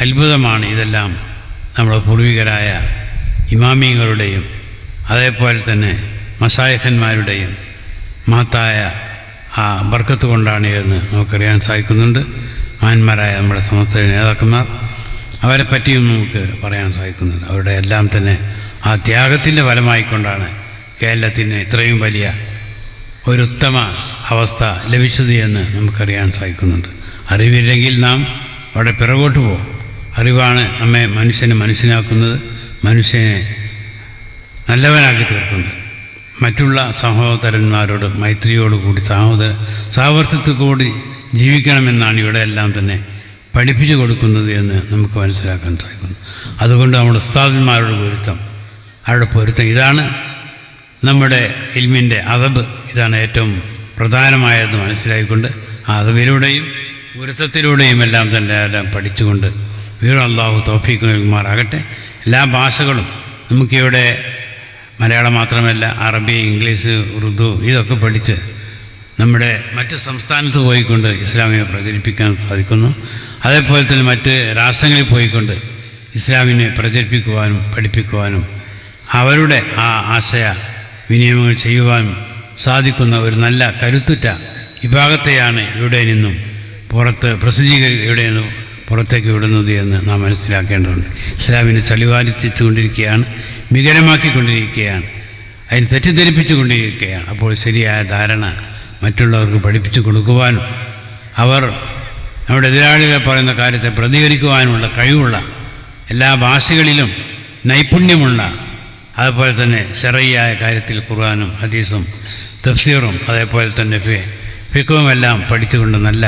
അത്ഭുതമാണ്. ഇതെല്ലാം നമ്മുടെ പൂർവികരായ ഇമാമിയങ്ങളുടെയും അതേപോലെ തന്നെ മശായിഖന്മാരുടെയും മഹത്തായ ആ ബർക്കത്ത് കൊണ്ടാണ് എന്ന് നമുക്കറിയാൻ സാധിക്കുന്നുണ്ട്. മഹാന്മാരായ നമ്മുടെ സമസ്ത നേതാക്കന്മാർ, അവരെ പറ്റിയും നമുക്ക് പറയാൻ സാധിക്കുന്നുണ്ട്. അവരുടെ എല്ലാം തന്നെ ആ ത്യാഗത്തിൻ്റെ ഫലമായിക്കൊണ്ടാണ് കേരളത്തിന് ഇത്രയും വലിയ ഒരു ഉത്തമ അവസ്ഥ ലഭിച്ചത് എന്ന് നമുക്കറിയാൻ സാധിക്കുന്നുണ്ട്. അറിവില്ലെങ്കിൽ നാം അവിടെ പിറകോട്ട് പോകും. അറിവാണ് നമ്മെ മനുഷ്യനാക്കുന്നത്, മനുഷ്യനെ നല്ലവനാക്കി തീർക്കുന്നത്. മറ്റുള്ള സഹോദരന്മാരോട് മൈത്രിയോടുകൂടി സാഹോദര്യത്തോടുകൂടി ജീവിക്കണമെന്നാണ് ഇവിടെ എല്ലാം തന്നെ പഠിപ്പിച്ചു കൊടുക്കുന്നത് എന്ന് നമുക്ക് മനസ്സിലാക്കാൻ സാധിക്കുന്നു. അതുകൊണ്ട് നമ്മുടെ ഉസ്താദന്മാരുടെ പൊരുത്തം ഇതാണ് നമ്മുടെ ഇൽമിൻ്റെ അദബ്. ഇതാണ് ഏറ്റവും പ്രധാനമായതെന്ന് മനസ്സിലാക്കിക്കൊണ്ട് ആ അദബിലൂടെയും പൊരുത്തത്തിലൂടെയും എല്ലാം തന്നെ എല്ലാം പഠിച്ചുകൊണ്ട് വീണ്ടും അല്ലാഹു തൗഫീഖ് നൽകുമാറാകട്ടെ. എല്ലാ ഭാഷകളും നമുക്കിവിടെ മലയാളം മാത്രമല്ല അറബി, ഇംഗ്ലീഷ്, ഉറുദു ഇതൊക്കെ പഠിച്ച് നമ്മുടെ മറ്റ് സംസ്ഥാനത്ത് പോയിക്കൊണ്ട് ഇസ്ലാമിനെ പ്രചരിപ്പിക്കാൻ സാധിക്കുന്നു. അതേപോലെ തന്നെ മറ്റ് രാഷ്ട്രങ്ങളിൽ പോയിക്കൊണ്ട് ഇസ്ലാമിനെ പ്രചരിപ്പിക്കുവാനും പഠിപ്പിക്കുവാനും അവരുടെ ആ ആശയ വിനിമയങ്ങൾ ചെയ്യുവാനും സാധിക്കുന്ന ഒരു നല്ല കരുത്തുറ്റ വിഭാഗത്തെയാണ് ഇവിടെ നിന്നും ഇവിടെ നിന്നും പുറത്തേക്ക് വിടുന്നത് എന്ന് നാം മനസ്സിലാക്കേണ്ടതുണ്ട്. ഇസ്ലാമിനെ ചളിവാരിത്തിച്ചുകൊണ്ടിരിക്കുകയാണ്, വികലമാക്കിക്കൊണ്ടിരിക്കുകയാണ്, അതിന് തെറ്റിദ്ധരിപ്പിച്ചുകൊണ്ടിരിക്കുകയാണ്. അപ്പോൾ ശരിയായ ധാരണ മറ്റുള്ളവർക്ക് പഠിപ്പിച്ചു കൊടുക്കുവാനും അവർ നമ്മുടെ എതിരാളികൾ പറയുന്ന കാര്യത്തെ പ്രതികരിക്കുവാനുമുള്ള കഴിവുള്ള, എല്ലാ ഭാഷകളിലും നൈപുണ്യമുള്ള, അതുപോലെ തന്നെ ശരയ്യായ കാര്യത്തിൽ ഖുർആനും ഹദീസും തഫ്സീറും അതേപോലെ തന്നെ ഫിഖുമെല്ലാം പഠിച്ചുകൊണ്ട് നല്ല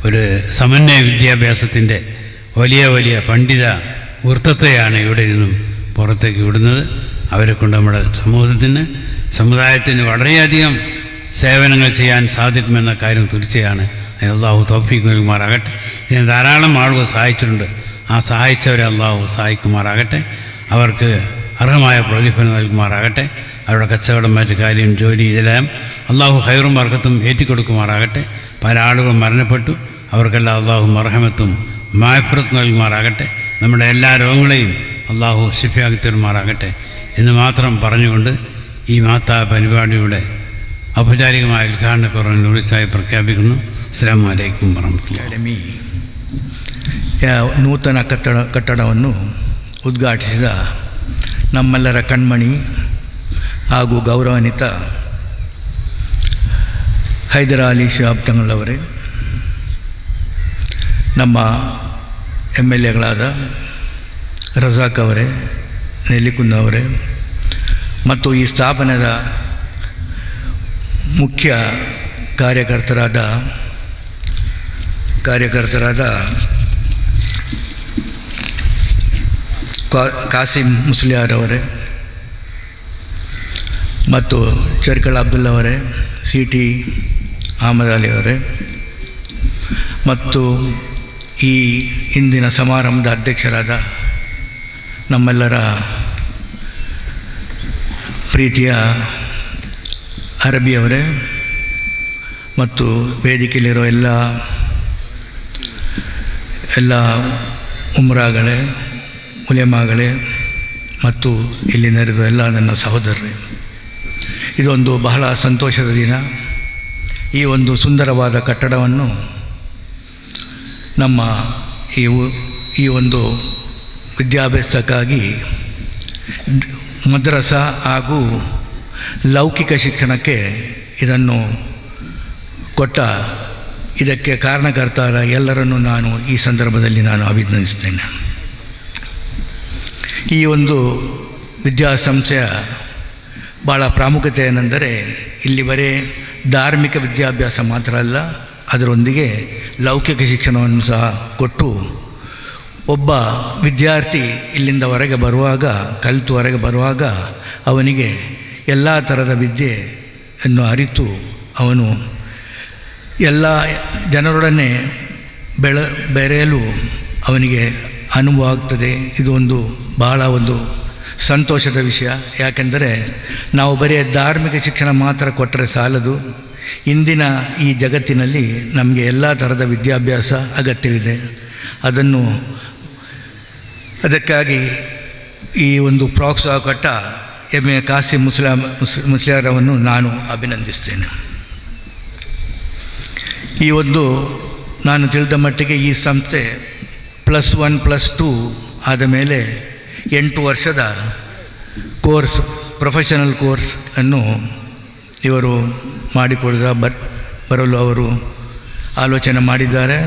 ഒരു സമന്വയ വിദ്യാഭ്യാസത്തിൻ്റെ വലിയ പണ്ഡിത വൃത്തത്തെയാണ് ഇവിടെ നിന്നും പുറത്തേക്ക് വിടുന്നത്. അവരെ കൊണ്ട് നമ്മുടെ സമുദായത്തിന് വളരെയധികം സേവനങ്ങൾ ചെയ്യാൻ സാധിക്കുമെന്ന കാര്യം തീർച്ചയാണ്. അള്ളാഹു തൗഫീഖ് നൽകുമാറാകട്ടെ. ഇതിന് ധാരാളം ആളുകൾ സഹായിച്ചിട്ടുണ്ട്. ആ സഹായിച്ചവരെ അള്ളാഹു സഹായിക്കുമാറാകട്ടെ. അവർക്ക് അർഹമായ പ്രതിഫലം നൽകുമാറാകട്ടെ. അവരുടെ കച്ചവടം, മറ്റു കാര്യം, ജോലി ഇതെല്ലാം അള്ളാഹു ഖൈറും ബർക്കത്തും ഏറ്റിക്കൊടുക്കുമാറാകട്ടെ. പല ആളുകളും മരണപ്പെട്ടു. അവർക്കെല്ലാം അള്ളാഹു മർഹമത്തും മാഗ്ഫിറത്തും നൽകുമാറാകട്ടെ. നമ്മുടെ എല്ലാ രോഗങ്ങളെയും അള്ളാഹു ശിഫയാക്കി തരുമാറാകട്ടെ എന്ന് മാത്രം പറഞ്ഞുകൊണ്ട് ഈ മാതാ പരിപാടിയുടെ ഔപചാരികമായ ഉദ്ഘാടനക്കുറവ് നുറിച്ചായി പ്രഖ്യാപിക്കുന്നു. അസ്സലാമു അലൈക്കും വറഹ്മത്തുള്ളാഹി. ಅಕಾಡೆಮಿ ನೂತನ ಕಟ್ಟಡವನ್ನು ಉದ್ಘಾಟಿಸಿದ ನಮ್ಮೆಲ್ಲರ ಕಣ್ಮಣಿ ಹಾಗೂ ಗೌರವಾನ್ವಿತ ಹೈದರಾಲಿ ಶಿಹಾಬ್ ತಂಗಳವರೇ, ನಮ್ಮ MLAಗಳಾದ ರಜಾಕ್ ಅವರೇ, ನೆಲ್ಲಿಕುಂದ ಅವರೇ ಮತ್ತು ಈ ಸ್ಥಾಪನೆಯ ಮುಖ್ಯ ಕಾರ್ಯಕರ್ತರಾದ ಕಾಸಿಂ ಮುಸ್ಲಿಯಾರ್ ಅವರೇ ಮತ್ತು ಚರ್ಕಲ್ ಅಬ್ದುಲ್ಲಾ ಅವರೇ, CT ಅಹಮದ್ ಅಲಿ ಅವರೇ ಮತ್ತು ಈ ಇಂದಿನ ಸಮಾರಂಭದ ಅಧ್ಯಕ್ಷರಾದ ನಮ್ಮೆಲ್ಲರ ಪ್ರೀತಿಯ ಅರಬಿ ಅವರೇ ಮತ್ತು ವೇದಿಕೆಯಲ್ಲಿರೋ ಎಲ್ಲ ಉಮ್ರಾಗಳೇ, ಉಲೆಮಾಗಳೇ ಮತ್ತು ಇಲ್ಲಿ ನೆರೆದ ಎಲ್ಲ ನನ್ನ ಸಹೋದರರೇ, ಇದೊಂದು ಬಹಳ ಸಂತೋಷದ ದಿನ. ಈ ಒಂದು ಸುಂದರವಾದ ಕಟ್ಟಡವನ್ನು ನಮ್ಮ ಈ ಒಂದು ವಿದ್ಯಾಭ್ಯಾಸಕ್ಕಾಗಿ ಮದ್ರಸಾ ಹಾಗೂ ಲೌಕಿಕ ಶಿಕ್ಷಣಕ್ಕೆ ಇದನ್ನು ಕೊಟ್ಟ ಇದಕ್ಕೆ ಕಾರಣಕರ್ತರ ಎಲ್ಲರನ್ನೂ ನಾನು ಈ ಸಂದರ್ಭದಲ್ಲಿ ಅಭಿನಂದಿಸ್ತೇನೆ. ಈ ಒಂದು ವಿದ್ಯಾಸಂಸ್ಥೆಯ ಭಾಳ ಪ್ರಾಮುಖ್ಯತೆ ಏನೆಂದರೆ ಇಲ್ಲಿ ಬರೀ ಧಾರ್ಮಿಕ ವಿದ್ಯಾಭ್ಯಾಸ ಮಾತ್ರ ಅಲ್ಲ, ಅದರೊಂದಿಗೆ ಲೌಕಿಕ ಶಿಕ್ಷಣವನ್ನು ಸಹ ಕೊಟ್ಟು ಒಬ್ಬ ವಿದ್ಯಾರ್ಥಿ ಇಲ್ಲಿಂದ ಹೊರಗೆ ಬರುವಾಗ, ಕಲಿತು ಹೊರಗೆ ಬರುವಾಗ ಅವನಿಗೆ ಎಲ್ಲ ಥರದ ವಿದ್ಯೆಯನ್ನು ಅರಿತು ಅವನು ಎಲ್ಲ ಜನರೊಡನೆ ಬೆರೆಯಲು ಅವನಿಗೆ ಅನುಭವ ಆಗ್ತದೆ. ಇದು ಒಂದು ಬಹಳ ಒಂದು ಸಂತೋಷದ ವಿಷಯ. ಯಾಕೆಂದರೆ ನಾವು ಬರೀ ಧಾರ್ಮಿಕ ಶಿಕ್ಷಣ ಮಾತ್ರ ಕೊಟ್ಟರೆ ಸಾಲದು. ಇಂದಿನ ಈ ಜಗತ್ತಿನಲ್ಲಿ ನಮಗೆ ಎಲ್ಲ ಥರದ ವಿದ್ಯಾಭ್ಯಾಸ ಅಗತ್ಯವಿದೆ. ಅದಕ್ಕಾಗಿ ಈ ಒಂದು ಪ್ರೋತ್ಸಾಹ ಕೊಟ್ಟ MA ಕಾಸಿಂ ಮುಸ್ಲಿಯಾರವನ್ನು ನಾನು ಅಭಿನಂದಿಸ್ತೇನೆ. ಈ ಒಂದು ನಾನು ತಿಳಿದ ಮಟ್ಟಿಗೆ ಈ ಸಂಸ್ಥೆ +1 +2 ಆದ ಮೇಲೆ 8 ವರ್ಷದ ಕೋರ್ಸ್, ಪ್ರೊಫೆಷನಲ್ ಕೋರ್ಸ್ ಅನ್ನು ಇವರು ಬರಲು ಅವರು ಆಲೋಚನೆ ಮಾಡಿದ್ದಾರೆ.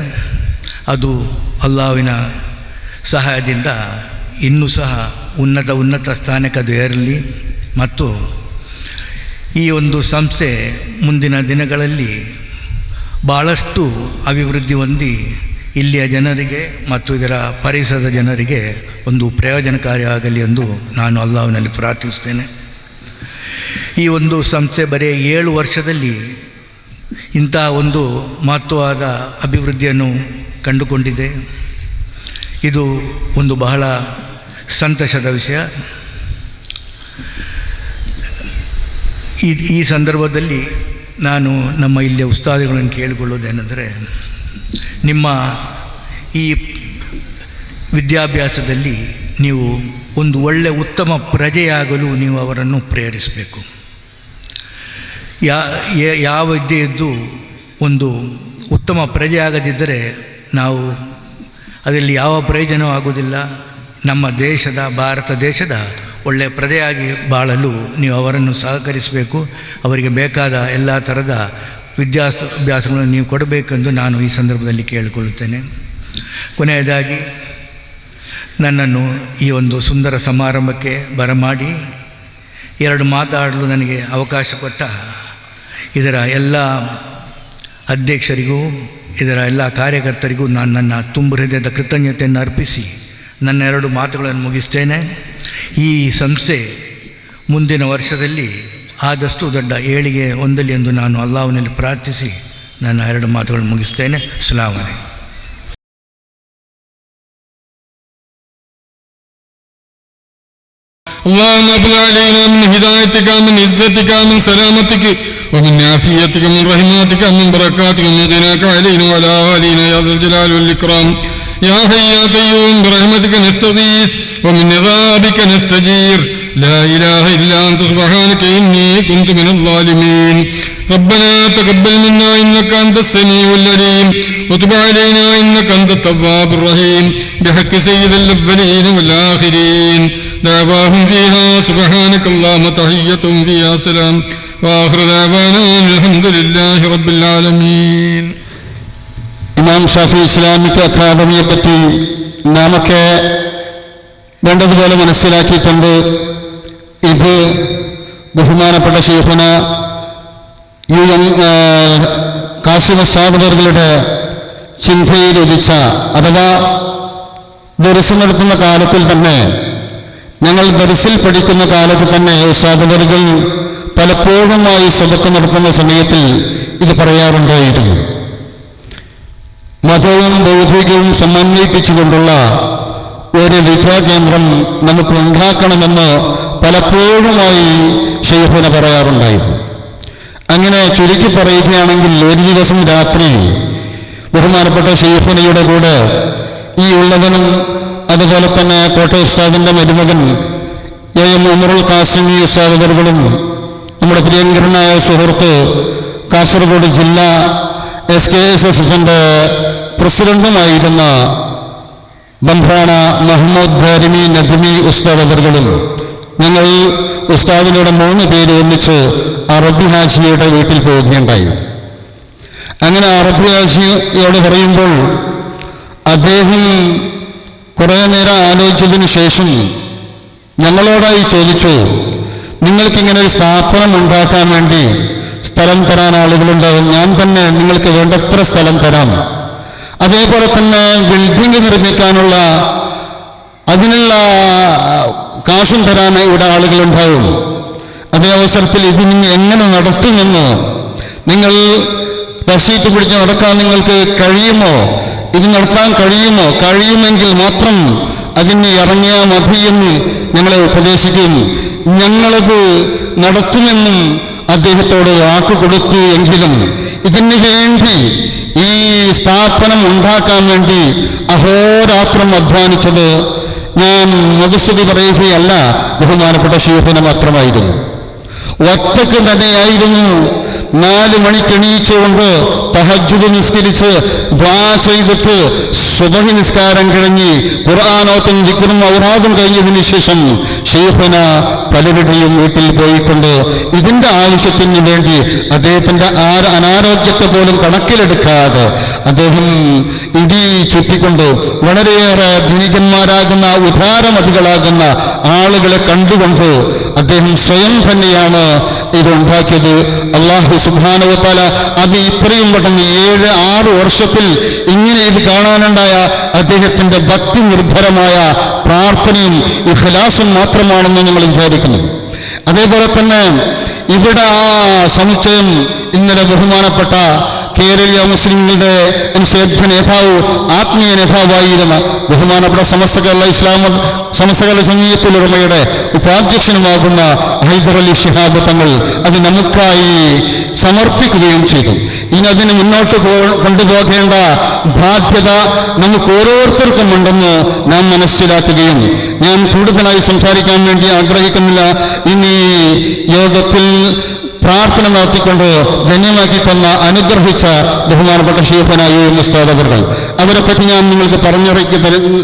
ಅದು ಅಲ್ಲಾಹ್ವಿನ ಸಹಾಯದಿಂದ ಇನ್ನೂ ಸಹ ಉನ್ನತ ಸ್ಥಾನಕ್ಕೆ ಅದು ಏರಲಿ ಮತ್ತು ಈ ಒಂದು ಸಂಸ್ಥೆ ಮುಂದಿನ ದಿನಗಳಲ್ಲಿ ಭಾಳಷ್ಟು ಅಭಿವೃದ್ಧಿ ಹೊಂದಿ ಇಲ್ಲಿಯ ಜನರಿಗೆ ಮತ್ತು ಇದರ ಪರಿಸರದ ಜನರಿಗೆ ಒಂದು ಪ್ರಯೋಜನಕಾರಿಯಾಗಲಿ ಎಂದು ನಾನು ಅಲ್ಲಾಹ್ವಿನಲ್ಲಿ ಪ್ರಾರ್ಥಿಸ್ತೇನೆ. ಈ ಒಂದು ಸಂಸ್ಥೆ ಬರೀ 7 ವರ್ಷದಲ್ಲಿ ಇಂಥ ಒಂದು ಮಹತ್ವವಾದ ಅಭಿವೃದ್ಧಿಯನ್ನು ಕಂಡುಕೊಂಡಿದೆ. ಇದು ಒಂದು ಬಹಳ ಸಂತೋಷದ ವಿಷಯ. ಈ ಸಂದರ್ಭದಲ್ಲಿ ನಾನು ನಮ್ಮ ಇಲ್ಲಿಯ ಉಸ್ತಾದಿಗಳನ್ನು ಕೇಳಿಕೊಳ್ಳೋದೇನೆಂದರೆ, ನಿಮ್ಮ ಈ ವಿದ್ಯಾಭ್ಯಾಸದಲ್ಲಿ ನೀವು ಒಂದು ಒಳ್ಳೆಯ ಉತ್ತಮ ಪ್ರಜೆಯಾಗಲು ನೀವು ಅವರನ್ನು ಪ್ರೇರಿಸಬೇಕು. ಯಾವ ವಿದ್ಯೆಯದ್ದು ಒಂದು ಉತ್ತಮ ಪ್ರಜೆ ಆಗದಿದ್ದರೆ ನಾವು ಅದರಲ್ಲಿ ಯಾವ ಪ್ರಯೋಜನವೂ ಆಗುವುದಿಲ್ಲ. ನಮ್ಮ ದೇಶದ, ಭಾರತ ದೇಶದ ಒಳ್ಳೆಯ ಪ್ರಜೆಯಾಗಿ ಬಾಳಲು ನೀವು ಅವರನ್ನು ಸಹಕರಿಸಬೇಕು. ಅವರಿಗೆ ಬೇಕಾದ ಎಲ್ಲ ಥರದ ವಿದ್ಯಾಭ್ಯಾಸಗಳನ್ನು ನೀವು ಕೊಡಬೇಕೆಂದು ನಾನು ಈ ಸಂದರ್ಭದಲ್ಲಿ ಕೇಳಿಕೊಳ್ಳುತ್ತೇನೆ. ಕೊನೆಯದಾಗಿ ನನ್ನನ್ನು ಈ ಒಂದು ಸುಂದರ ಸಮಾರಂಭಕ್ಕೆ ಬರಮಾಡಿ 2 ಮಾತಾಡಲು ನನಗೆ ಅವಕಾಶ ಕೊಟ್ಟ ಇದರ ಎಲ್ಲ ಅಧ್ಯಕ್ಷರಿಗೂ ಇದರ ಎಲ್ಲ ಕಾರ್ಯಕರ್ತರಿಗೂ ನಾನು ನನ್ನ ತುಂಬ ಹೃದಯದ ಕೃತಜ್ಞತೆಯನ್ನು ಅರ್ಪಿಸಿ ನನ್ನ 2 ಮಾತುಗಳನ್ನು ಮುಗಿಸ್ತೇನೆ. ಈ ಸಂಸ್ಥೆ ಮುಂದಿನ ವರ್ಷದಲ್ಲಿ ಆದಷ್ಟು ದೊಡ್ಡ ಏಳಿಗೆ ಹೊಂದಲಿ ಎಂದು ನಾನು ಅಲ್ಲಾಹ್ವಿನಲ್ಲಿ ಪ್ರಾರ್ಥಿಸಿ ನನ್ನ 2 ಮಾತುಗಳನ್ನು ಮುಗಿಸ್ತೇನೆ. ಅಸ್ಸಲಾಮು ಅಲೈಕುಂ. اللهم اغفر علينا من هدايتك، من عزتك، من سلامتك، ومن عافيتك، من رحمتك، من بركاتك، من غناك علينا وعلى آلنا يا ذا الجلال والإكرام. يا حي يا قيوم برحمتك نستغيث ومن عذابك نستجير. لا إله إلا أنت سبحانك إني كنت من الظالمين. ربنا تقبل منا إنك أنت السميع العليم وتب علينا إنك أنت التواب الرحيم بحق سيد الأولين والآخرين. دعواهم فيها سبحانك اللهم تحيتهم فيها سلام وآخر دعوانا الحمد لله رب العالمين. ഇമാം ഷാഫി ഇസ്ലാമിക് അക്കാദമിയെ പറ്റി നാമൊക്കെ വേണ്ടതുപോലെ മനസ്സിലാക്കിയിട്ടുണ്ട്. ഇത് ബഹുമാനപ്പെട്ട ശൈഖുന UM കാസിം ഉസ്താദ് അവരുടെ ചിന്തയിൽ ഉദിച്ച, അഥവാ ദർസ് നടത്തുന്ന കാലത്തിൽ തന്നെ, ഞങ്ങൾ ദർസിൽ പഠിക്കുന്ന കാലത്ത് തന്നെ ഉസ്താദ് അവர்கள் പലപ്പോഴുമായി സബക്ക് നടത്തുന്ന സമയത്തിൽ ഇത് പറയാറുണ്ടായിരുന്നു. മതവും ബൗദ്ധികവും സമന്വയിപ്പിച്ചുകൊണ്ടുള്ള ഒരു വിദ്യാകേന്ദ്രം നമുക്ക് ഉണ്ടാക്കണമെന്ന് പലപ്പോഴുമായി ശൈഖുന പറയാറുണ്ടായിരുന്നു. അങ്ങനെ ചുരുക്കി പറയുകയാണെങ്കിൽ, ഒരു ദിവസം രാത്രി ബഹുമാനപ്പെട്ട ശൈഖുനയുടെ കൂടെ ഈ ഉള്ളവനും അതുപോലെ തന്നെ കോട്ടയം ഉസ്താദിൻ്റെ മരുമകൻ AM ഉമറുൽ ഖാസിമി ഉസ്താദ് അവர்களுം നമ്മുടെ പ്രിയങ്കരനായ സുഹൃത്ത് കാസർഗോഡ് ജില്ലാ SKSSFൻ്റെ പ്രസിഡന്റുമായിരുന്ന ബംഭ്രാണ മുഹമ്മദ് ദാരിമി നദ്മി ഉസ്താദ് അവர்களுം ഞങ്ങൾ ഉസ്താദിനോട് 3 പേര് ഒന്നിച്ച് അറബി ഹാജിയുടെ വീട്ടിൽ പോവുകയുണ്ടായി. അങ്ങനെ അറബി ഹാജിയോട് പറയുമ്പോൾ അദ്ദേഹം കുറേ നേരം ആലോചിച്ചതിന് ശേഷം ഞങ്ങളോടായി ചോദിച്ചു, നിങ്ങൾക്കിങ്ങനെ ഒരു സ്ഥാപനം ഉണ്ടാക്കാൻ വേണ്ടി സ്ഥലം തരാൻ ആളുകളുണ്ടാവും, ഞാൻ തന്നെ നിങ്ങൾക്ക് വേണ്ടത്ര സ്ഥലം തരാം. അതേപോലെ തന്നെ ബിൽഡിംഗ് നിർമ്മിക്കാനുള്ള അതിനുള്ള കാശും തരാൻ ഇവിടെ ആളുകളുണ്ടാവും. അതേ അവസരത്തിൽ ഇതിന് എങ്ങനെ നടത്തുമെന്ന്, നിങ്ങൾ റസീറ്റ് പിടിച്ച് നടക്കാൻ നിങ്ങൾക്ക് കഴിയുമോ, ഇത് നടത്താൻ കഴിയുമെങ്കിൽ മാത്രം അതിന് ഇറങ്ങിയാൽ മതിയെന്ന് ഞങ്ങളെ ഉപദേശിക്കും. ഞങ്ങളത് നടത്തുമെന്നും അദ്ദേഹത്തോട് വാക്ക് കൊടുത്തു. എങ്കിലും ഇതിന് വേണ്ടി, ഈ സ്ഥാപനം ഉണ്ടാക്കാൻ വേണ്ടി അഹോരാത്രം അധ്വാനിച്ചത് ഞാൻ മുഖസ്തുതി പറയുകയല്ല, ബഹുമാനപ്പെട്ട ശൈഖുന മാത്രമായിരുന്നു. ഒറ്റക്ക് തന്നെയായിരുന്നു. 4 മണിക്ക് എണീച്ചുകൊണ്ട് തഹജ്ജുദ് നിസ്കരിച്ച് ദുആ ചെയ്തിട്ട് സുബഹി നിസ്കാരം കഴിഞ്ഞ് ഖുർആനോത്തും ദിക്റും ഔറാദും കഴിഞ്ഞതിന് ശേഷം ശൈഖുന പലരുടെയും വീട്ടിൽ പോയിക്കൊണ്ട് ഇതിൻ്റെ ആവശ്യത്തിന് വേണ്ടി അദ്ദേഹത്തിൻ്റെ അനാരോഗ്യത്തെ പോലും കണക്കിലെടുക്കാതെ അദ്ദേഹം ഇടി ചുറ്റിക്കൊണ്ട് വളരെയേറെ ധനികന്മാരാകുന്ന ഉദാരമതികളാകുന്ന ആളുകളെ കണ്ടുകൊണ്ട് അദ്ദേഹം സ്വയം തന്നെയാണ് ഇതുണ്ടാക്കിയത്. അല്ലാഹു സുബ്ഹാനഹു വ തആല അത് ഇത്രയും പെട്ടെന്ന് 7-6 വർഷത്തിൽ ഇങ്ങനെ ഇത് കാണാനുണ്ടായ അദ്ദേഹത്തിൻ്റെ ഭക്തി നിർഭരമായ പ്രാർത്ഥനയും ഇഖ്ലാസും മാത്രമാണെന്ന് നമ്മൾ വിചാരിക്കുന്നു. അതേപോലെ തന്നെ ഇവിടെ ആ സമുച്ചയം ഇന്നലെ ബഹുമാനപ്പെട്ട കേരളീയ മുസ്ലിങ്ങളുടെ നിഷേധ നേതാവ്, ആത്മീയ നേതാവായിരുന്ന ബഹുമാനപ്പെട്ട സമസ്ത കേരള ജമീയത്തുൽ-ഉലമയുടെ ഉപാധ്യക്ഷനുമാകുന്ന ഹൈദർ അലി ശിഹാബ് തങ്ങൾ അത് നമുക്കായി സമർപ്പിക്കുകയും ചെയ്തു. ഇനി അതിന് മുന്നോട്ട് കൊണ്ടുപോകേണ്ട ബാധ്യത നമുക്ക് ഓരോരുത്തർക്കും ഉണ്ടെന്ന് നാം മനസ്സിലാക്കുകയും, ഞാൻ കൂടുതലായി സംസാരിക്കാൻ വേണ്ടി ആഗ്രഹിക്കുന്നില്ല. ഇനി യോഗത്തിൽ പ്രാർത്ഥന നടത്തിക്കൊണ്ട് ധന്യമാക്കി തന്ന അനുഗ്രഹിച്ച ബഹുമാനപ്പെട്ട ശൈഖുനാ ഉസ്താദ് അവരെ പറ്റി ഞാൻ നിങ്ങൾക്ക് പറഞ്ഞിറക്കി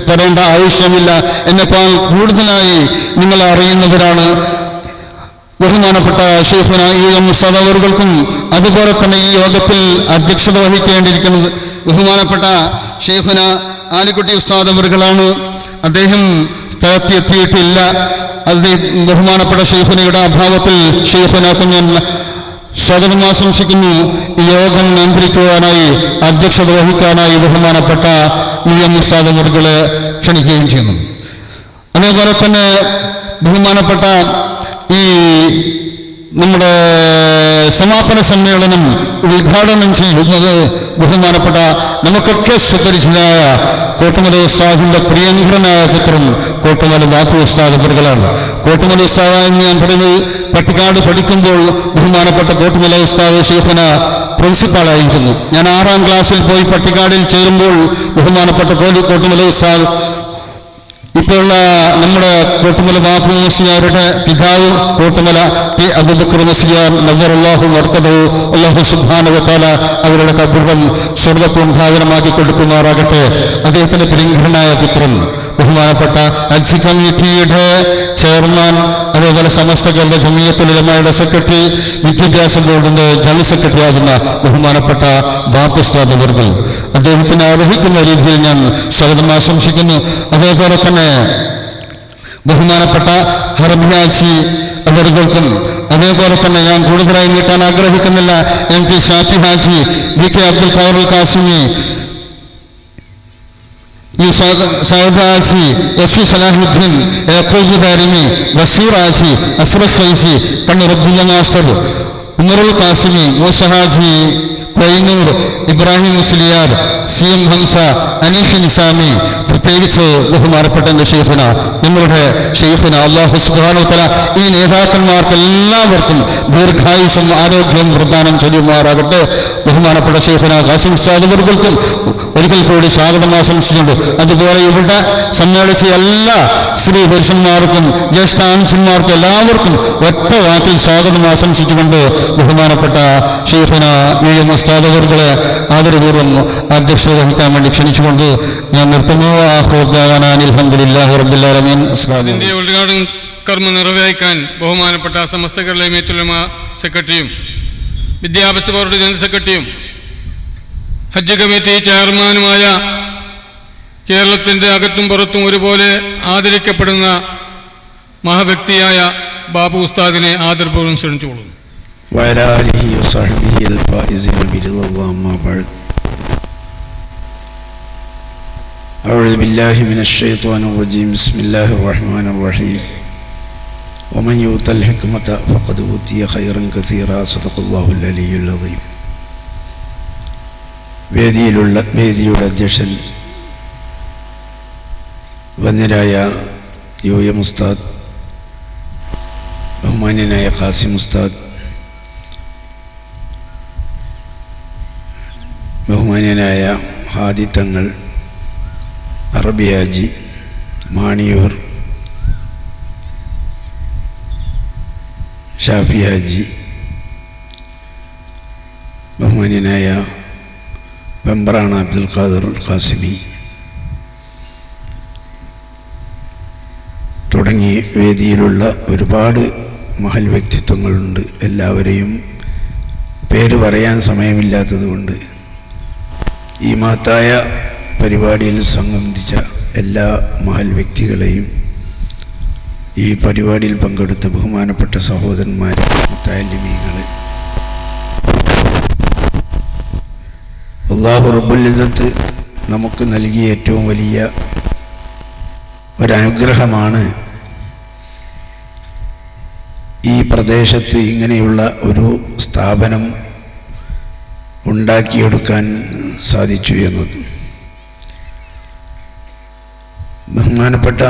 തരേണ്ട ആവശ്യമില്ല. എന്നെക്കാൾ കൂടുതലായി നിങ്ങൾ അറിയുന്നവരാണ്. ബഹുമാനപ്പെട്ട ശൈഖുനാ ഉസ്താദ് അവർക്കും അതുപോലെ തന്നെ ഈ യോഗത്തിൽ അധ്യക്ഷത വഹിക്കേണ്ടിയിരിക്കുന്നത് ബഹുമാനപ്പെട്ട ശൈഖുനാ ആലിക്കുട്ടി ഉസ്താദ് അവർകളാണ്. അദ്ദേഹം സ്ഥലത്തെത്തിയിട്ടില്ല. അത് ബഹുമാനപ്പെട്ട ശൈഖുനയുടെ അഭാവത്തിൽ ശൈഖുനാക്കും ഞാൻ സ്വാഗതം ആശംസിക്കുന്നു. യോഗം നിയന്ത്രിക്കുവാനായി അധ്യക്ഷത വഹിക്കാനായി ബഹുമാനപ്പെട്ട ഉസ്താദ് അവർകളെ ക്ഷണിക്കുകയും ചെയ്യുന്നു. അതേപോലെ തന്നെ ബഹുമാനപ്പെട്ട ഈ നമ്മുടെ സമാപന സമ്മേളനം ഉദ്ഘാടനം ചെയ്യുന്നത് ബഹുമാനപ്പെട്ട നമുക്കൊക്കെ സുപരിചിതനായ കോട്ടുമല ഉസ്താദിന്റെ പ്രിയങ്കരനായ പുത്രൻ കോട്ടുമല ബാപ്പു ഉസ്താദ് അവർകളാണ്. കോട്ടുമല ഉസ്താദായി ഞാൻ പറയുന്നത് പട്ടിക്കാട് പഠിക്കുമ്പോൾ ബഹുമാനപ്പെട്ട കോട്ടുമല ഉസ്താദ് ശൈഖുനാ പ്രിൻസിപ്പാളായിരുന്നു. ഞാൻ 6ാം ക്ലാസ്സിൽ പോയി പട്ടിക്കാടിൽ ചേരുമ്പോൾ ബഹുമാനപ്പെട്ട കോട്ടുമല ഉസ്താദ് ഇപ്പോഴുള്ള നമ്മുടെ കോട്ടുമല ബാപ്പു മുസ്ലിയാരുടെ പിതാവ് കോട്ടുമല ടി അബൂബക്കർ മുസ്ലിയാർ നവ്വറല്ലാഹു മർക്കദഹു, അല്ലാഹു സുബ്ഹാനഹു വ തആല അവരുടെ ഖബറും സ്വർഗ്ഗപൂങ്കാവനമാക്കി കൊടുക്കുമാറാകട്ടെ. അദ്ദേഹത്തിന്റെ പ്രിയങ്കരനായ പുത്രൻ ബഹുമാനപ്പെട്ട ഹജ്ജ് കമ്മിറ്റിയുടെ ചെയർമാൻ, അതേപോലെ സമസ്ത കേരള ജമീയത്തുൽ-ഉലമയുടെ സെക്രട്ടറി, വിദ്യാഭ്യാസ ബോർഡിന്റെ ജനറൽ സെക്രട്ടറി ആകുന്ന ബഹുമാനപ്പെട്ട ബാപ്പു ഉസ്താദ് അവർകൾ അദ്ദേഹത്തിന് അർഹിക്കുന്ന രീതിയിൽ ഞാൻ സ്വാഗതം ആശംസിക്കുന്നു. അതേപോലെ തന്നെ ബഹുമാനപ്പെട്ട ഹർബിയാജി അവർക്കും, അതേപോലെ തന്നെ ഞാൻ കൂടുതലായി നീട്ടാൻ ആഗ്രഹിക്കുന്നില്ല, MP Shafi Haji, VK Abdul Khader Kasimi, Sauda Aji, SP Salahuddin, Yakub Darimi, Basheer Aji, Ashraf Faizi, Kannur Abdulla master, Umarul Kasimi, Moosa Haji, Koynur, Ibrahim Musliyar, CM Hamza, Aneef Nizami, പ്രത്യേകിച്ച് ബഹുമാനപ്പെട്ട എൻ്റെ ശൈഖുനാ, നമ്മളുടെ ശൈഖുനാ അല്ലാഹു സുബ്ഹാനഹു വ തആല ഈ നേതാക്കന്മാർക്ക് എല്ലാവർക്കും ദീർഘായുസ്സും ആരോഗ്യവും പ്രദാനം ചെയ്യുമാറാകട്ടെ. ബഹുമാനപ്പെട്ട ശൈഖുനാ ഖാസിം ഉസ്താദ് അവർക്കും ഒരിക്കൽ കൂടി സ്വാഗതം ആശംസിച്ചുകൊണ്ട്, അതുപോലെ ഇവിടെ സമ്മേളിച്ച എല്ലാ സ്ത്രീ പുരുഷന്മാർക്കും ജ്യേഷ്ഠാംശന്മാർക്കും എല്ലാവർക്കും ഒറ്റ വാക്കിൽ സ്വാഗതം ആശംസിച്ചുകൊണ്ട് ബഹുമാനപ്പെട്ട ശൈഖുനാ ഉസ്താദ് അവർകളെ ആദരപൂർവ്വം അധ്യക്ഷത വഹിക്കാൻ വേണ്ടി ക്ഷണിച്ചുകൊണ്ട് ഞാൻ നിർത്തുന്നു. ഇതിന്റെ ഉദ്ഘാടന കർമ്മം നിർവഹിക്കാൻ ബഹുമാനപ്പെട്ട സമസ്ത കേരള ജമീയത്തുൽ-ഉലമ സെക്രട്ടറിയും വിദ്യാഭ്യാസ ബോർഡ് ജനറൽ സെക്രട്ടറിയും ഹജ്ജ് കമ്മിറ്റി ചെയർമാനുമായ കേരളത്തിന്റെ അകത്തും പുറത്തും ഒരുപോലെ ആദരിക്കപ്പെടുന്ന മഹാവ്യക്തിയായ ബാപ്പു ഉസ്താദിനെ ആദരപൂർവ്വം ക്ഷണിച്ചുകൊള്ളുന്നു. وعلى آله وصحبه الفائزين برضا الله أما بعد أعوذ بالله من الشيطان الرجيم بسم الله الرحمن الرحيم ومن يؤت الحكمة فقد أوتي خيرا كثيرا صدق الله العلي العظيم. വേദിയുടെ അധ്യക്ഷൻ വന്യരായ UM ഉസ്താദ്, ബഹുമാന്യനായ ഖാസിം ഉസ്താദ്, ബഹുമാന്യനായ ഹാദി തങ്ങൾ, അറബി ഹാജി, മാണിയൂർ ഷാഫി ഹാജി, ബഹുമാന്യനായ വെമ്പ്രാണ അബ്ദുൽ ഖാദിർ ഖാസിമി തുടങ്ങി വേദിയിലുള്ള ഒരുപാട് മഹൽ വ്യക്തിത്വങ്ങളുണ്ട്. എല്ലാവരെയും പേര് പറയാൻ സമയമില്ലാത്തതുകൊണ്ട് ഈ മഹത്തായ പരിപാടിയിൽ സംബന്ധിച്ച എല്ലാ മഹൽ വ്യക്തികളെയും, ഈ പരിപാടിയിൽ പങ്കെടുത്ത ബഹുമാനപ്പെട്ട സഹോദരന്മാരെ, മുത്തഅല്ലിമീങ്ങളെ, അല്ലാഹു റബ്ബുൽ ഇസ്സത്ത് നമുക്ക് നൽകിയ ഏറ്റവും വലിയ ഒരനുഗ്രഹമാണ് ഈ പ്രദേശത്ത് ഇങ്ങനെയുള്ള ഒരു സ്ഥാപനം ഉണ്ടാക്കിയെടുക്കാൻ സാധിച്ചു എന്നത്. ബഹുമാനപ്പെട്ട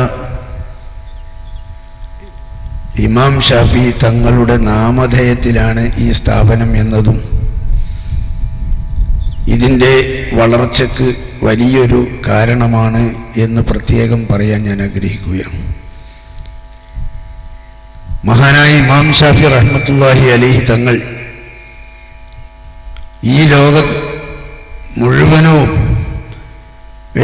ഇമാം ഷാഫി തങ്ങളുടെ നാമധേയത്തിലാണ് ഈ സ്ഥാപനം എന്നതും ഇതിൻ്റെ വളർച്ചയ്ക്ക് വലിയൊരു കാരണമാണ് എന്ന് പ്രത്യേകം പറയാൻ ഞാൻ ആഗ്രഹിക്കുകയാണ്. മഹാനായ ഇമാം ഷാഫി റഹ്മത്തുള്ളാഹി അലൈഹി തങ്ങൾ ഈ ലോകം മുഴുവനും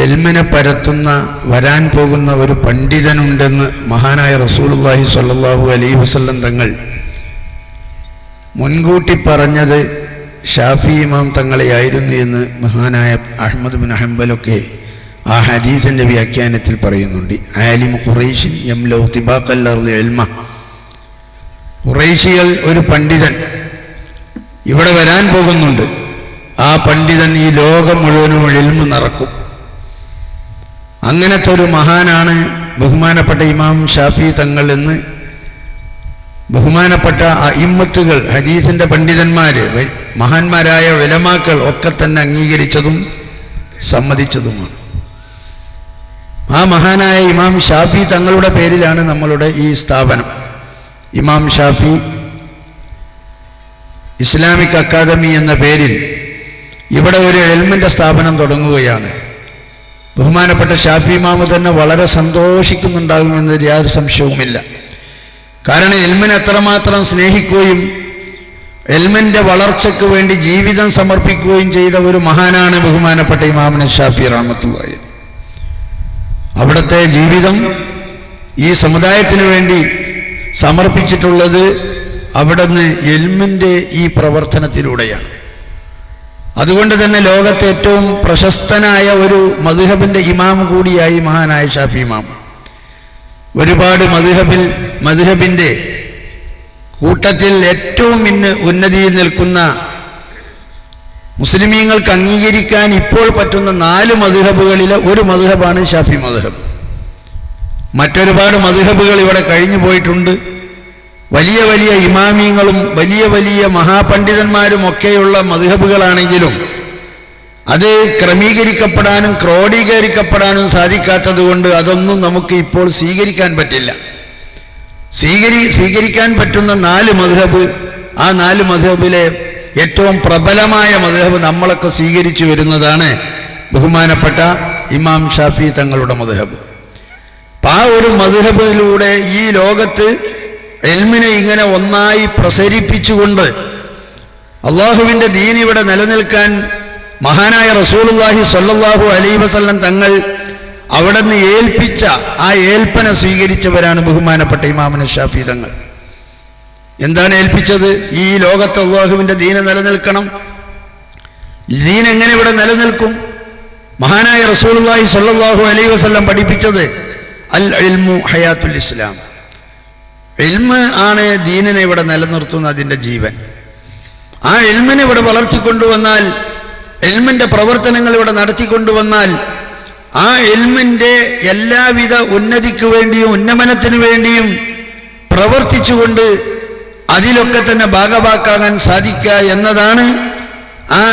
എൽമിനെ പരത്തുന്ന വരാൻ പോകുന്ന ഒരു പണ്ഡിതനുണ്ടെന്ന് മഹാനായ റസൂലുള്ളാഹി സ്വല്ലല്ലാഹു അലൈഹി വസല്ലം തങ്ങൾ മുൻകൂട്ടി പറഞ്ഞത് ഷാഫി ഇമാം തങ്ങളെയായിരുന്നു എന്ന് മഹാനായ അഹ്മദ് ബിൻ ഹംബലൊക്കെ ആ ഹദീസിൻ്റെ വ്യാഖ്യാനത്തിൽ പറയുന്നുണ്ട്. ആലിം ഖുറൈശിൻ യംലഉ തിബാഖൽ അർളി ഇൽമ. ഖുറൈശികൾ ഒരു പണ്ഡിതൻ ഇവിടെ വരാൻ പോകുന്നുണ്ട്. ആ പണ്ഡിതൻ ഈ ലോകം മുഴുവനും ഇൽമു നിറക്കും. അങ്ങനത്തെ ഒരു മഹാനാണ് ബഹുമാനപ്പെട്ട ഇമാം ഷാഫി തങ്ങൾ എന്ന് ബഹുമാനപ്പെട്ട അഇമ്മത്തുകൾ, ഹദീസിൻ്റെ പണ്ഡിതന്മാർ, മഹാന്മാരായ ഉലമാക്കൾ ഒക്കെ തന്നെ അംഗീകരിച്ചതും സമ്മതിച്ചതുമാണ്. ആ മഹാനായ ഇമാം ഷാഫി തങ്ങളുടെ പേരിലാണ് നമ്മളുടെ ഈ സ്ഥാപനം. ഇമാം ഷാഫി ഇസ്ലാമിക് അക്കാദമി എന്ന പേരിൽ ഇവിടെ ഒരു ഇൽമിൻ്റെ സ്ഥാപനം തുടങ്ങുകയാണ്. ബഹുമാനപ്പെട്ട ഷാഫി ഇമാമ് തന്നെ വളരെ സന്തോഷിക്കുന്നുണ്ടാകുമെന്നതിൽ യാതൊരു സംശയവുമില്ല. കാരണം ഇൽമിനെ എത്രമാത്രം സ്നേഹിക്കുകയും ഇൽമിൻ്റെ വളർച്ചയ്ക്ക് വേണ്ടി ജീവിതം സമർപ്പിക്കുകയും ചെയ്ത ഒരു മഹാനാണ് ബഹുമാനപ്പെട്ട ഇമാം ഷാഫി റഹ്മത്തുള്ളാഹി. അവിടുത്തെ ജീവിതം ഈ സമുദായത്തിന് വേണ്ടി സമർപ്പിച്ചിട്ടുള്ളത് അവിടുന്ന് ഇൽമിൻ്റെ ഈ പ്രവർത്തനത്തിലൂടെയാണ്. അതുകൊണ്ട് തന്നെ ലോകത്തെ ഏറ്റവും പ്രശസ്തനായ ഒരു മദ്ഹബിൻ്റെ ഇമാം കൂടിയായി മഹാനായ ഷാഫി ഇമാം. ഒരുപാട് മദ്ഹബിൻ്റെ കൂട്ടത്തിൽ ഏറ്റവും ഉന്നതിയിൽ നിൽക്കുന്ന മുസ്ലിമീങ്ങൾക്ക് അംഗീകരിക്കാൻ ഇപ്പോൾ പറ്റുന്ന 4 മദ്ഹബുകളിലെ ഒരു മദ്ഹബാണ് ഷാഫി മദ്ഹബ്. മറ്റൊരുപാട് മദ്ഹബുകൾ ഇവിടെ കഴിഞ്ഞു പോയിട്ടുണ്ട്. വലിയ വലിയ ഇമാമിയങ്ങളും വലിയ വലിയ മഹാപണ്ഡിതന്മാരും ഒക്കെയുള്ള മദ്ഹബുകളാണെങ്കിലും അത് ക്രമീകരിക്കപ്പെടാനും ക്രോഡീകരിക്കപ്പെടാനും സാധിക്കാത്തത് കൊണ്ട് അതൊന്നും നമുക്ക് ഇപ്പോൾ സ്വീകരിക്കാൻ പറ്റില്ല. സ്വീകരിക്കാൻ പറ്റുന്ന 4 മദ്ഹബ്, ആ 4 മദ്ഹബിലെ ഏറ്റവും പ്രബലമായ മദ്ഹബ് നമ്മളൊക്കെ സ്വീകരിച്ചു വരുന്നതാണ് ബഹുമാനപ്പെട്ട ഇമാം ഷാഫി തങ്ങളുടെ മദ്ഹബ്. ആ ഒരു മദ്ഹബിലൂടെ ഈ ലോകത്ത് ഇൽമിനെ ഇങ്ങനെ ഒന്നായി പ്രസരിപ്പിച്ചുകൊണ്ട് അള്ളാഹുവിൻ്റെ ദീൻ ഇവിടെ നിലനിൽക്കാൻ മഹാനായ റസൂലുള്ളാഹി സ്വല്ലല്ലാഹു അലൈഹി വസല്ലം തങ്ങൾ അവിടെ നിന്ന് ഏൽപ്പിച്ച ആ ഏൽപ്പന സ്വീകരിച്ചവരാണ് ബഹുമാനപ്പെട്ട ഇമാം ഷാഫി തങ്ങൾ. എന്താണ് ഏൽപ്പിച്ചത്? ഈ ലോകത്ത് അള്ളാഹുവിൻ്റെ ദീന് നിലനിൽക്കണം. ദീൻ എങ്ങനെ ഇവിടെ നിലനിൽക്കും? മഹാനായ റസൂലുള്ളാഹി സ്വല്ലല്ലാഹു അലൈഹി വസല്ലം പഠിപ്പിച്ചത് അൽ ഇൽമു ഹയാത്തുൽ ഇസ്ലാം. ഇൽമ് ആണ് ദീനിനെ ഇവിടെ നിലനിർത്തുന്ന അതിൻ്റെ ജീവൻ. ആ ഇൽമിനെ ഇവിടെ വളർത്തിക്കൊണ്ടുവന്നാൽ, ഇൽമിൻ്റെ പ്രവർത്തനങ്ങൾ ഇവിടെ നടത്തിക്കൊണ്ടുവന്നാൽ, ആ ഇൽമിൻ്റെ എല്ലാവിധ ഉന്നതിക്ക് വേണ്ടിയും ഉന്നമനത്തിന് വേണ്ടിയും പ്രവർത്തിച്ചുകൊണ്ട് അതിലൊക്കെ തന്നെ ഭാഗവാക്കാകാൻ സാധിക്കുക എന്നതാണ് ആ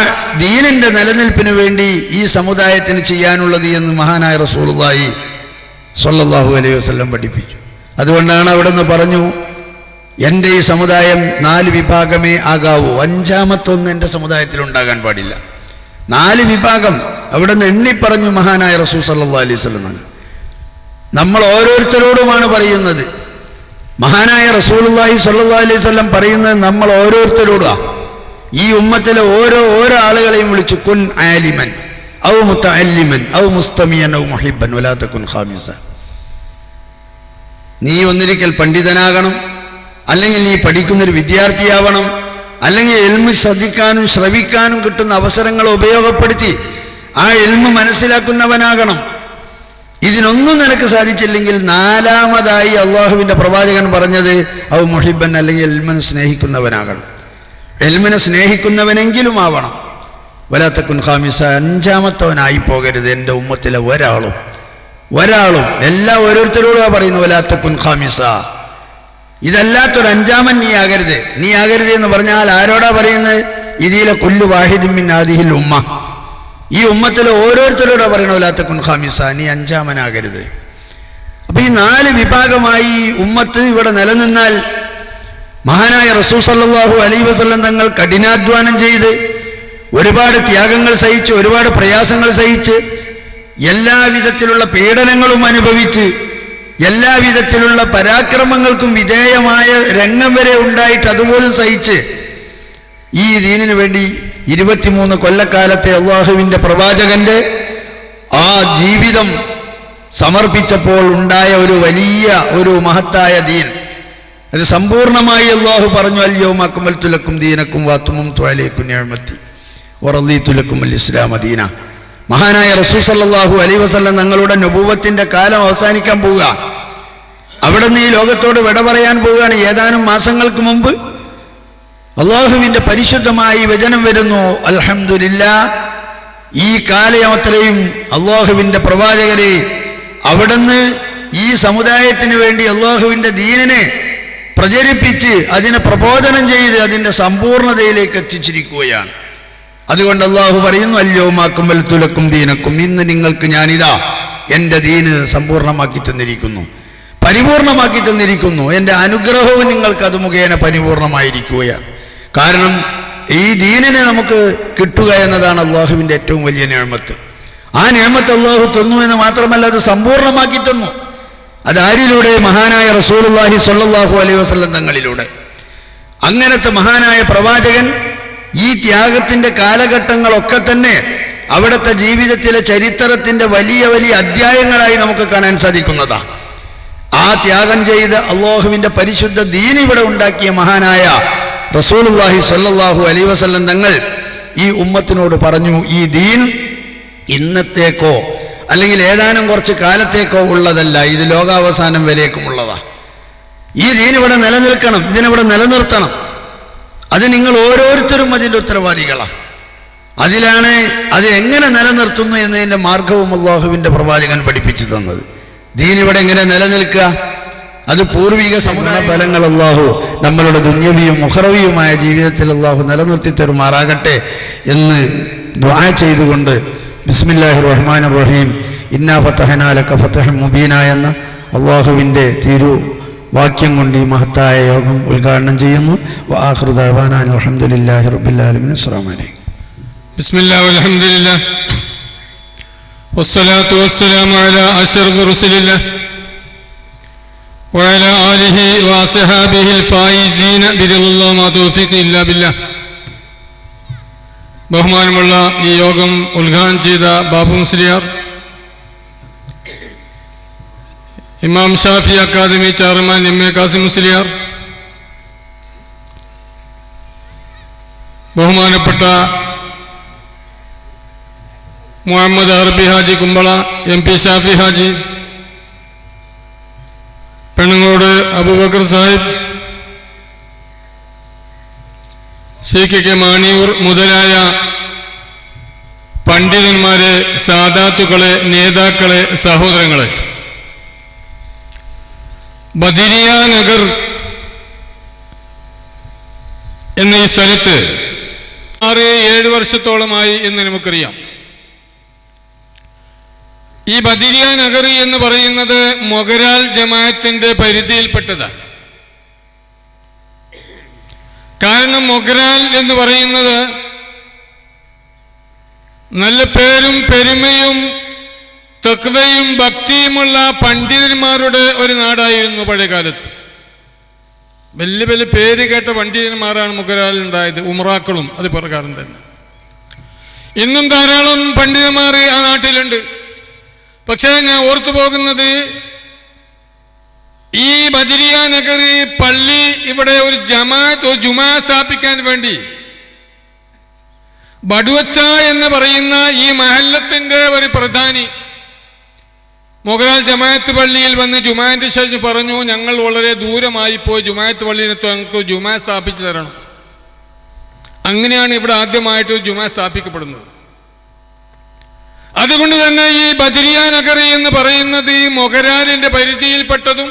ദീനിൻ്റെ നിലനിൽപ്പിന് വേണ്ടി ഈ സമുദായത്തിന് ചെയ്യാനുള്ളത് എന്ന് മഹാനായ റസൂലുള്ളാഹി സ്വല്ലല്ലാഹു അലൈഹി വസല്ലം പഠിപ്പിച്ചു. അതുകൊണ്ടാണ് അവിടെ നിന്ന് പറഞ്ഞു, എൻ്റെ ഈ സമുദായം 4 വിഭാഗമേ ആകാവൂ, 5ാമത്തൊന്നും എൻ്റെ സമുദായത്തിൽ ഉണ്ടാകാൻ പാടില്ല. 4 വിഭാഗം അവിടെ നിന്ന് എണ്ണിപ്പറഞ്ഞു മഹാനായ റസൂൽ സല്ലല്ലാഹു അലൈഹി വസല്ലം. നമ്മൾ ഓരോരുത്തരോടുമാണ് പറയുന്നത്. മഹാനായ റസൂലുള്ളാഹി സ്വല്ലല്ലാഹു അലൈഹി വസല്ലം പറയുന്നത് നമ്മൾ ഓരോരുത്തരോടാണ്. ഈ ഉമ്മത്തിലെ ഓരോ ആളുകളെയും വിളിച്ചു കുൻ ആലിമൻ ഔ മുതഅല്ലിമൻ ഔ മുസ്തമിയൻ ഔ മുഹിബ്ബൻ വലാ തകുൻ ഖാമിസ. നീ ഒന്നിരിക്കൽ പണ്ഡിതനാകണം, അല്ലെങ്കിൽ നീ പഠിക്കുന്നൊരു വിദ്യാർത്ഥിയാവണം, അല്ലെങ്കിൽ ഇൽമ് ശ്രദ്ധിക്കാനും ശ്രവിക്കാനും കിട്ടുന്ന അവസരങ്ങൾ ഉപയോഗപ്പെടുത്തി ആ ഇൽമ് മനസ്സിലാക്കുന്നവനാകണം. ഇതിനൊന്നും നിനക്ക് സാധിച്ചില്ലെങ്കിൽ 4ാമതായി അള്ളാഹുവിൻ്റെ പ്രവാചകൻ പറഞ്ഞത് ഔ മുഹിബ്ബൻ, അല്ലെങ്കിൽ ഇൽമിനെ സ്നേഹിക്കുന്നവനാകണം. ഇൽമിനെ സ്നേഹിക്കുന്നവനെങ്കിലും ആവണം. വലാ തകുൻ ഖാമിസ, 5ാമത്തവനായി പോകരുത് എൻ്റെ ഉമ്മത്തിലെ ഒരാളും. ഓരോരുത്തരോടും പറയുന്നു വലാ തകുൻ ഖാമിസ. ഇതല്ലാത്തൊരു 5ാമൻ നീ ആകരുത് എന്ന് പറഞ്ഞാൽ ആരോടാ പറയുന്നത്? ഇതിലെ കുല്ലു വാഹിദിൻ മിൻ ഹാദിഹിൽ ഉമ്മ, ഈ ഉമ്മത്തിലെ ഓരോരുത്തരോടെ പറയണ ലാത്തക്കുൻ ഖാമിസ, നീ അഞ്ചാമനാകരുത്. അപ്പൊ ഈ 4 വിഭാഗമായി ഉമ്മത്ത് ഇവിടെ നിലനിന്നാൽ മഹാനായ റസൂൽ സല്ലല്ലാഹു അലൈഹി വസല്ലം തങ്ങൾ കഠിനാധ്വാനം ചെയ്ത് ഒരുപാട് ത്യാഗങ്ങൾ സഹിച്ച് ഒരുപാട് പ്രയാസങ്ങൾ സഹിച്ച് എല്ലാവിധത്തിലുള്ള പീഡനങ്ങളും അനുഭവിച്ച് എല്ലാവിധത്തിലുള്ള പരാക്രമങ്ങൾക്കും വിധേയമായ രംഗം വരെ ഉണ്ടായിട്ട് അതുപോലും സഹിച്ച് ഈ ദീനിനു വേണ്ടി 23 കൊല്ലക്കാലത്തെ അള്ളാഹുവിൻ്റെ പ്രവാചകന്റെ ആ ജീവിതം സമർപ്പിച്ചപ്പോൾ ഉണ്ടായ ഒരു വലിയ ഒരു മഹത്തായ ദീൻ, അത് സമ്പൂർണമായി അള്ളാഹു പറഞ്ഞു, അൽയൗമ അക്മൽതു ലക്കും ദീനക്കും വഅത്മംതു അലൈക്കും നിഅമതി വറദീതു ലക്കും അൽ ഇസ്ലാമ ദീന. മഹാനായ റസൂൽ സല്ലല്ലാഹു അലൈഹി വസല്ലം തങ്ങളുടെ നബുവത്തിന്റെ കാലം അവസാനിക്കാൻ പോവുക, അവിടെ നിന്ന് ഈ ലോകത്തോട് വിട പറയാൻ പോവുകയാണ്. ഏതാനും മാസങ്ങൾക്ക് മുമ്പ് അള്ളാഹുവിൻ്റെ പരിശുദ്ധമായി വചനം വരുന്നു, അൽഹംദുലില്ലാ, ഈ കാലയമത്രയും അള്ളാഹുവിൻ്റെ പ്രവാചകരെ അവിടുന്ന് ഈ സമുദായത്തിന് വേണ്ടി അള്ളാഹുവിൻ്റെ ദീനിനെ പ്രചരിപ്പിച്ച് അതിനെ പ്രബോധനം ചെയ്ത് അതിൻ്റെ സമ്പൂർണതയിലേക്ക് എത്തിച്ചിരിക്കുകയാണ്. അതുകൊണ്ട് അള്ളാഹു പറയുന്നു, അൽയൗമ അക്മൽതു ലക്കും ദീനക്കും, ഇന്ന് നിങ്ങൾക്ക് ഞാനിതാ എൻ്റെ ദീന് സമ്പൂർണ്ണമാക്കി തന്നിരിക്കുന്നു, പരിപൂർണമാക്കി തന്നിരിക്കുന്നു. എൻ്റെ അനുഗ്രഹവും നിങ്ങൾക്ക് അത് മുഖേന പരിപൂർണമായിരിക്കുകയാണ്. കാരണം ഈ ദീനിനെ നമുക്ക് കിട്ടുക എന്നതാണ് അള്ളാഹുവിൻ്റെ ഏറ്റവും വലിയ നിഅമത്ത്. ആ നിഅമത്ത് അള്ളാഹു തന്നു എന്ന് മാത്രമല്ല, അത് സമ്പൂർണമാക്കി തന്നു. അതാരിലൂടെ? മഹാനായ റസൂലുള്ളാഹി സ്വല്ലല്ലാഹു അലൈഹി വസല്ലം തങ്ങളിലൂടെ. അങ്ങനത്തെ മഹാനായ പ്രവാചകൻ ഈ ത്യാഗത്തിൻ്റെ കാലഘട്ടങ്ങളൊക്കെ തന്നെ അവിടുത്തെ ജീവിതത്തിലെ ചരിത്രത്തിൻ്റെ വലിയ വലിയ അധ്യായങ്ങളായി നമുക്ക് കാണാൻ സാധിക്കുന്നതാണ്. ആ ത്യാഗം ചെയ്ത് അള്ളാഹുവിൻ്റെ പരിശുദ്ധ ദീൻ ഇവിടെ ഉണ്ടാക്കിയ മഹാനായ റസൂലുള്ളാഹി സ്വല്ലല്ലാഹു അലൈഹി വസല്ലം തങ്ങൾ ഈ ഉമ്മത്തിനോട് പറഞ്ഞു, ഈ ദീൻ ഇന്നത്തേക്കോ അല്ലെങ്കിൽ ഏതാനും കുറച്ച് കാലത്തേക്കോ ഉള്ളതല്ല, ഇത് ലോകാവസാനം വരേക്കുമുള്ളതാണ്. ഈ ദീൻ ഇവിടെ നിലനിൽക്കണം, ഇതിനിവിടെ നിലനിർത്തണം. അത് നിങ്ങൾ ഓരോരുത്തരും അതിൻ്റെ ഉത്തരവാദികളാണ്. അതിലാണ് അത് എങ്ങനെ നിലനിർത്തുന്നു എന്നതിൻ്റെ മാർഗവും അള്ളാഹുവിൻ്റെ പ്രവാചകൻ പഠിപ്പിച്ചു തന്നത്. ദീൻ ഇവിടെ എങ്ങനെ നിലനിൽക്കുക? അത് പൂർവിക സമുദായ ഫലങ്ങൾ അള്ളാഹു നമ്മളുടെ ദുന്യവിയും മുഖറവിയുമായ ജീവിതത്തിൽ അള്ളാഹു നിലനിർത്തി തരുമാറാകട്ടെ എന്ന് ദുആ ചെയ്തുകൊണ്ട് ബിസ്മില്ലാഹിർ റഹ്മാനിർ റഹീം ഇന്നാ ഫതഹ്നാ ലക ഫതഹൻ മുബീന എന്ന അള്ളാഹുവിൻ്റെ വാക്യം കൊണ്ട് ഈ മഹത്തായ യോഗം ഉദ്ഘാടനം ചെയ്യുന്നു. വആഖിറു ദഅവാനാ അൽഹംദുലില്ലാഹി റബ്ബിൽ ആലമീൻ. അസ്സലാമു അലൈക്കും. ബിസ്മില്ലാഹി വൽഹംദുലില്ലാഹ് വസ്സലാത്തു വസ്സലാമു അലാ അശ്റഫി റസൂലില്ലാഹ് വഅലാ ആലിഹി വഅസ്ഹാബിഹിൽ ഫായിസീന ബിറില്ലാഹി മാ തൗഫീഖി ഇല്ലാ ബില്ലാഹ്. ബഹുമാനമുള്ള ഈ യോഗം ഉദ്ഘാടനം ചെയ്ത Babu Musliyar, Imam Shafi academy chairman M A. Kasim Musliyar, ബഹുമാനപ്പെട്ട മുഹമ്മദ് അറബി ഹാജി കുമ്പള, എം.പി. ഷാഫി ഹാജി, പെണ്ണുങ്ങോട് അബൂബക്കർ സാഹിബ്, സി.കെ. മാണിയൂർ മുതലായ പണ്ഡിതന്മാരെ, സാദാത്തുക്കളെ, നേതാക്കളെ, സഹോദരങ്ങളെ, ബദരിയ നഗർ എന്ന ഈ സ്ഥലത്ത് 6-7 വർഷത്തോളമായി എന്ന് നമുക്കറിയാം. ഈ ബദരിയ നഗർ എന്ന് പറയുന്നത് മൊഗരാൽ ജമാഅത്തിന്റെ പരിധിയിൽപ്പെട്ടതാണ്. കാരണം മൊഗരാൽ എന്ന് പറയുന്നത് നല്ല പേരും പെരുമയും തഖ്വയും ഭക്തിയുമുള്ള പണ്ഡിതന്മാരുടെ ഒരു നാടായിരുന്നു പഴയകാലത്ത്. വലിയ വലിയ പേര് കേട്ട പണ്ഡിതന്മാരാണ് മൊഗരാലിൽ ഉണ്ടായത്, ഉമറാക്കളും അത് പ്രകാരം തന്നെ. ഇന്നും ധാരാളം പണ്ഡിതന്മാർ ആ നാട്ടിലുണ്ട്. പക്ഷേ ഞാൻ ഓർത്തു പോകുന്നത്, ഈ ബദരിയ നഗർ പള്ളി ഇവിടെ ഒരു ജുമാ സ്ഥാപിക്കാൻ വേണ്ടി ബടുവച്ച എന്ന് പറയുന്ന ഈ മഹല്ലത്തിന്റെ ഒരു പ്രധാനി മൊഗരാൽ ജമാഅത്ത് പള്ളിയിൽ വന്ന് ജുമാന്റെ ശേഷം പറഞ്ഞു, ഞങ്ങൾ വളരെ ദൂരമായി പോയി ജുമാഅത്ത് പള്ളിയിൽ ഞങ്ങൾക്ക് ജുമാ സ്ഥാപിച്ചു തരണം. അങ്ങനെയാണ് ഇവിടെ ആദ്യമായിട്ട് ജുമാ സ്ഥാപിക്കപ്പെടുന്നത്. അതുകൊണ്ട് തന്നെ ഈ ബദരിയ നഗർ എന്ന് പറയുന്നത് ഈ മൊഗരാലിന്റെ പരിധിയിൽപ്പെട്ടതും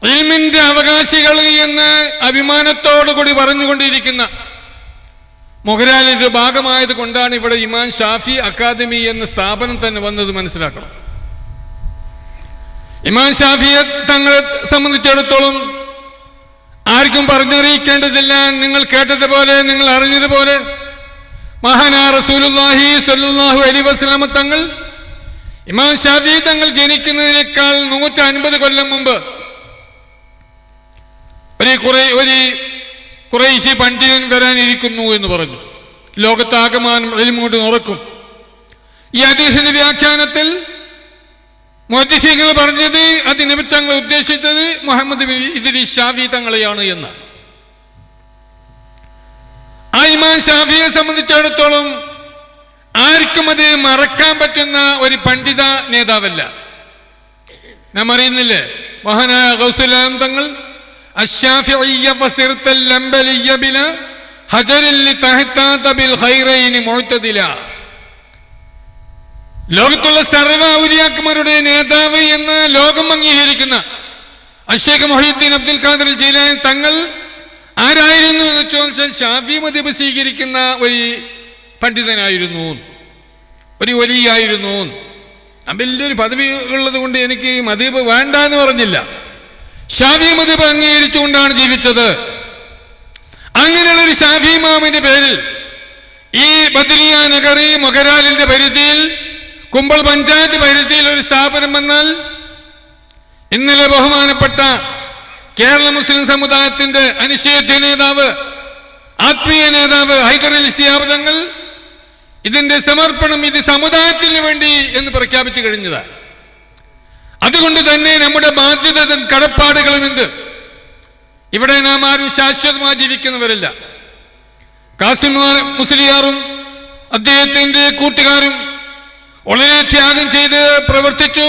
ഇൽമിന്റെ അവകാശികൾ എന്ന് അഭിമാനത്തോടു കൂടി പറഞ്ഞുകൊണ്ടിരിക്കുന്ന മൊഹരാലിൻ്റെ ഭാഗമായത് കൊണ്ടാണ് ഇവിടെ ഇമാം ഷാഫി അക്കാദമി എന്ന സ്ഥാപനം തന്നെ വന്നത് മനസ്സിലാക്കണം. ഇമാം ഷാഫിയെ തങ്ങളെ സംബന്ധിച്ചിടത്തോളം ആർക്കും പറഞ്ഞറിയിക്കേണ്ടതില്ല. നിങ്ങൾ കേട്ടതുപോലെ, നിങ്ങൾ അറിഞ്ഞതുപോലെ മഹാനാ റസൂലുള്ളാഹി സ്വല്ലല്ലാഹു അലൈഹി വസല്ലം തങ്ങൾ, ഇമാം ഷാഫി തങ്ങൾ ജനിക്കുന്നതിനേക്കാൾ 150 കൊല്ലം മുമ്പ് ഒരു ഖുറൈശി പണ്ഡിതൻ വരാനിരിക്കുന്നു എന്ന് പറഞ്ഞു. ലോകത്താകമാനം ഇൽമു കൊണ്ട് നിറക്കും. ഈ ഹദീസിന്റെ വ്യാഖ്യാനത്തിൽ മുഹദ്ദിസീങ്ങൾ പറഞ്ഞത് അതിനെ തങ്ങൾ ഉദ്ദേശിച്ചത് മുഹമ്മദ് ബിൻ ഇദ്രീസ് ഷാഫി തങ്ങളെയാണ് എന്ന്. ആ ഇമാം ഷാഫിയെ സംബന്ധിച്ചിടത്തോളം ആർക്കും അത് മറക്കാൻ പറ്റുന്ന ഒരു പണ്ഡിത നേതാവല്ല. നാം അറിയുന്നില്ലേ, മഹാനായ ഗൗസുൽ ആലം തങ്ങൾ അശ്ശാഫിഇയ്യ ഫസിർതൽ അംബലിയ്യ ബിലാ ഹജറിൽ തഹത്താത ബിൽ ഖൈറൈനി മുഅ്തദില. ലോകത്തുള്ള സർവ്വ ഔലിയാക്കന്മാരുടെ നേതാവ് എന്ന് ലോകം അംഗീകരിക്കുന്ന അശ്ശേഖ് മുഹീദ്ദീൻ അബ്ദുൽ ഖാദിർ ജീലാനി തങ്ങൾ ആരായിരുന്നു എന്ന് ചോദിച്ചാൽ ഷാഫി മദ്ഹബ് സ്വീകരിക്കുന്ന ഒരു പണ്ഡിതനായിരുന്നു, ഒരു വലിയായിരുന്നു. വലിയൊരു പദവി ഉള്ളത് കൊണ്ട് എനിക്ക് മദ്ഹബ് വേണ്ട എന്ന് പറഞ്ഞില്ല. ഷാഫി മദ്ഹബ് അംഗീകരിച്ചുകൊണ്ടാണ് ജീവിച്ചത്. അങ്ങനെയുള്ളൊരു ഷാഫി ഇമാമിന്റെ പേരിൽ ഈ ബദരിയ നഗറി മൊഹരാലിന്റെ പരിധിയിൽ, കുമ്പൾ പഞ്ചായത്ത് പരിധിയിൽ ഒരു സ്ഥാപനം വന്നാൽ ഇന്നലെ ബഹുമാനപ്പെട്ട കേരള മുസ്ലിം സമുദായത്തിന്റെ അനിശ്ചിത നേതാവ്, ആത്മീയ നേതാവ് ഹൈദർ അലി ശിഹാബ് തങ്ങൾ ഇതിന്റെ സമർപ്പണം ഇത് സമുദായത്തിന് വേണ്ടി എന്ന് പ്രഖ്യാപിച്ചു കഴിഞ്ഞതാണ്. അതുകൊണ്ട് തന്നെ നമ്മുടെ ബാധ്യതയും കടപ്പാടുകളും എന്ത്, ഇവിടെ നാം ആരും ശാശ്വതമായി ജീവിക്കുന്നവരല്ല. കാസിം മുസ്ലിയാറും അദ്ദേഹത്തിന്റെ കൂട്ടുകാരും വളരെ ത്യാഗം ചെയ്ത് പ്രവർത്തിച്ചു,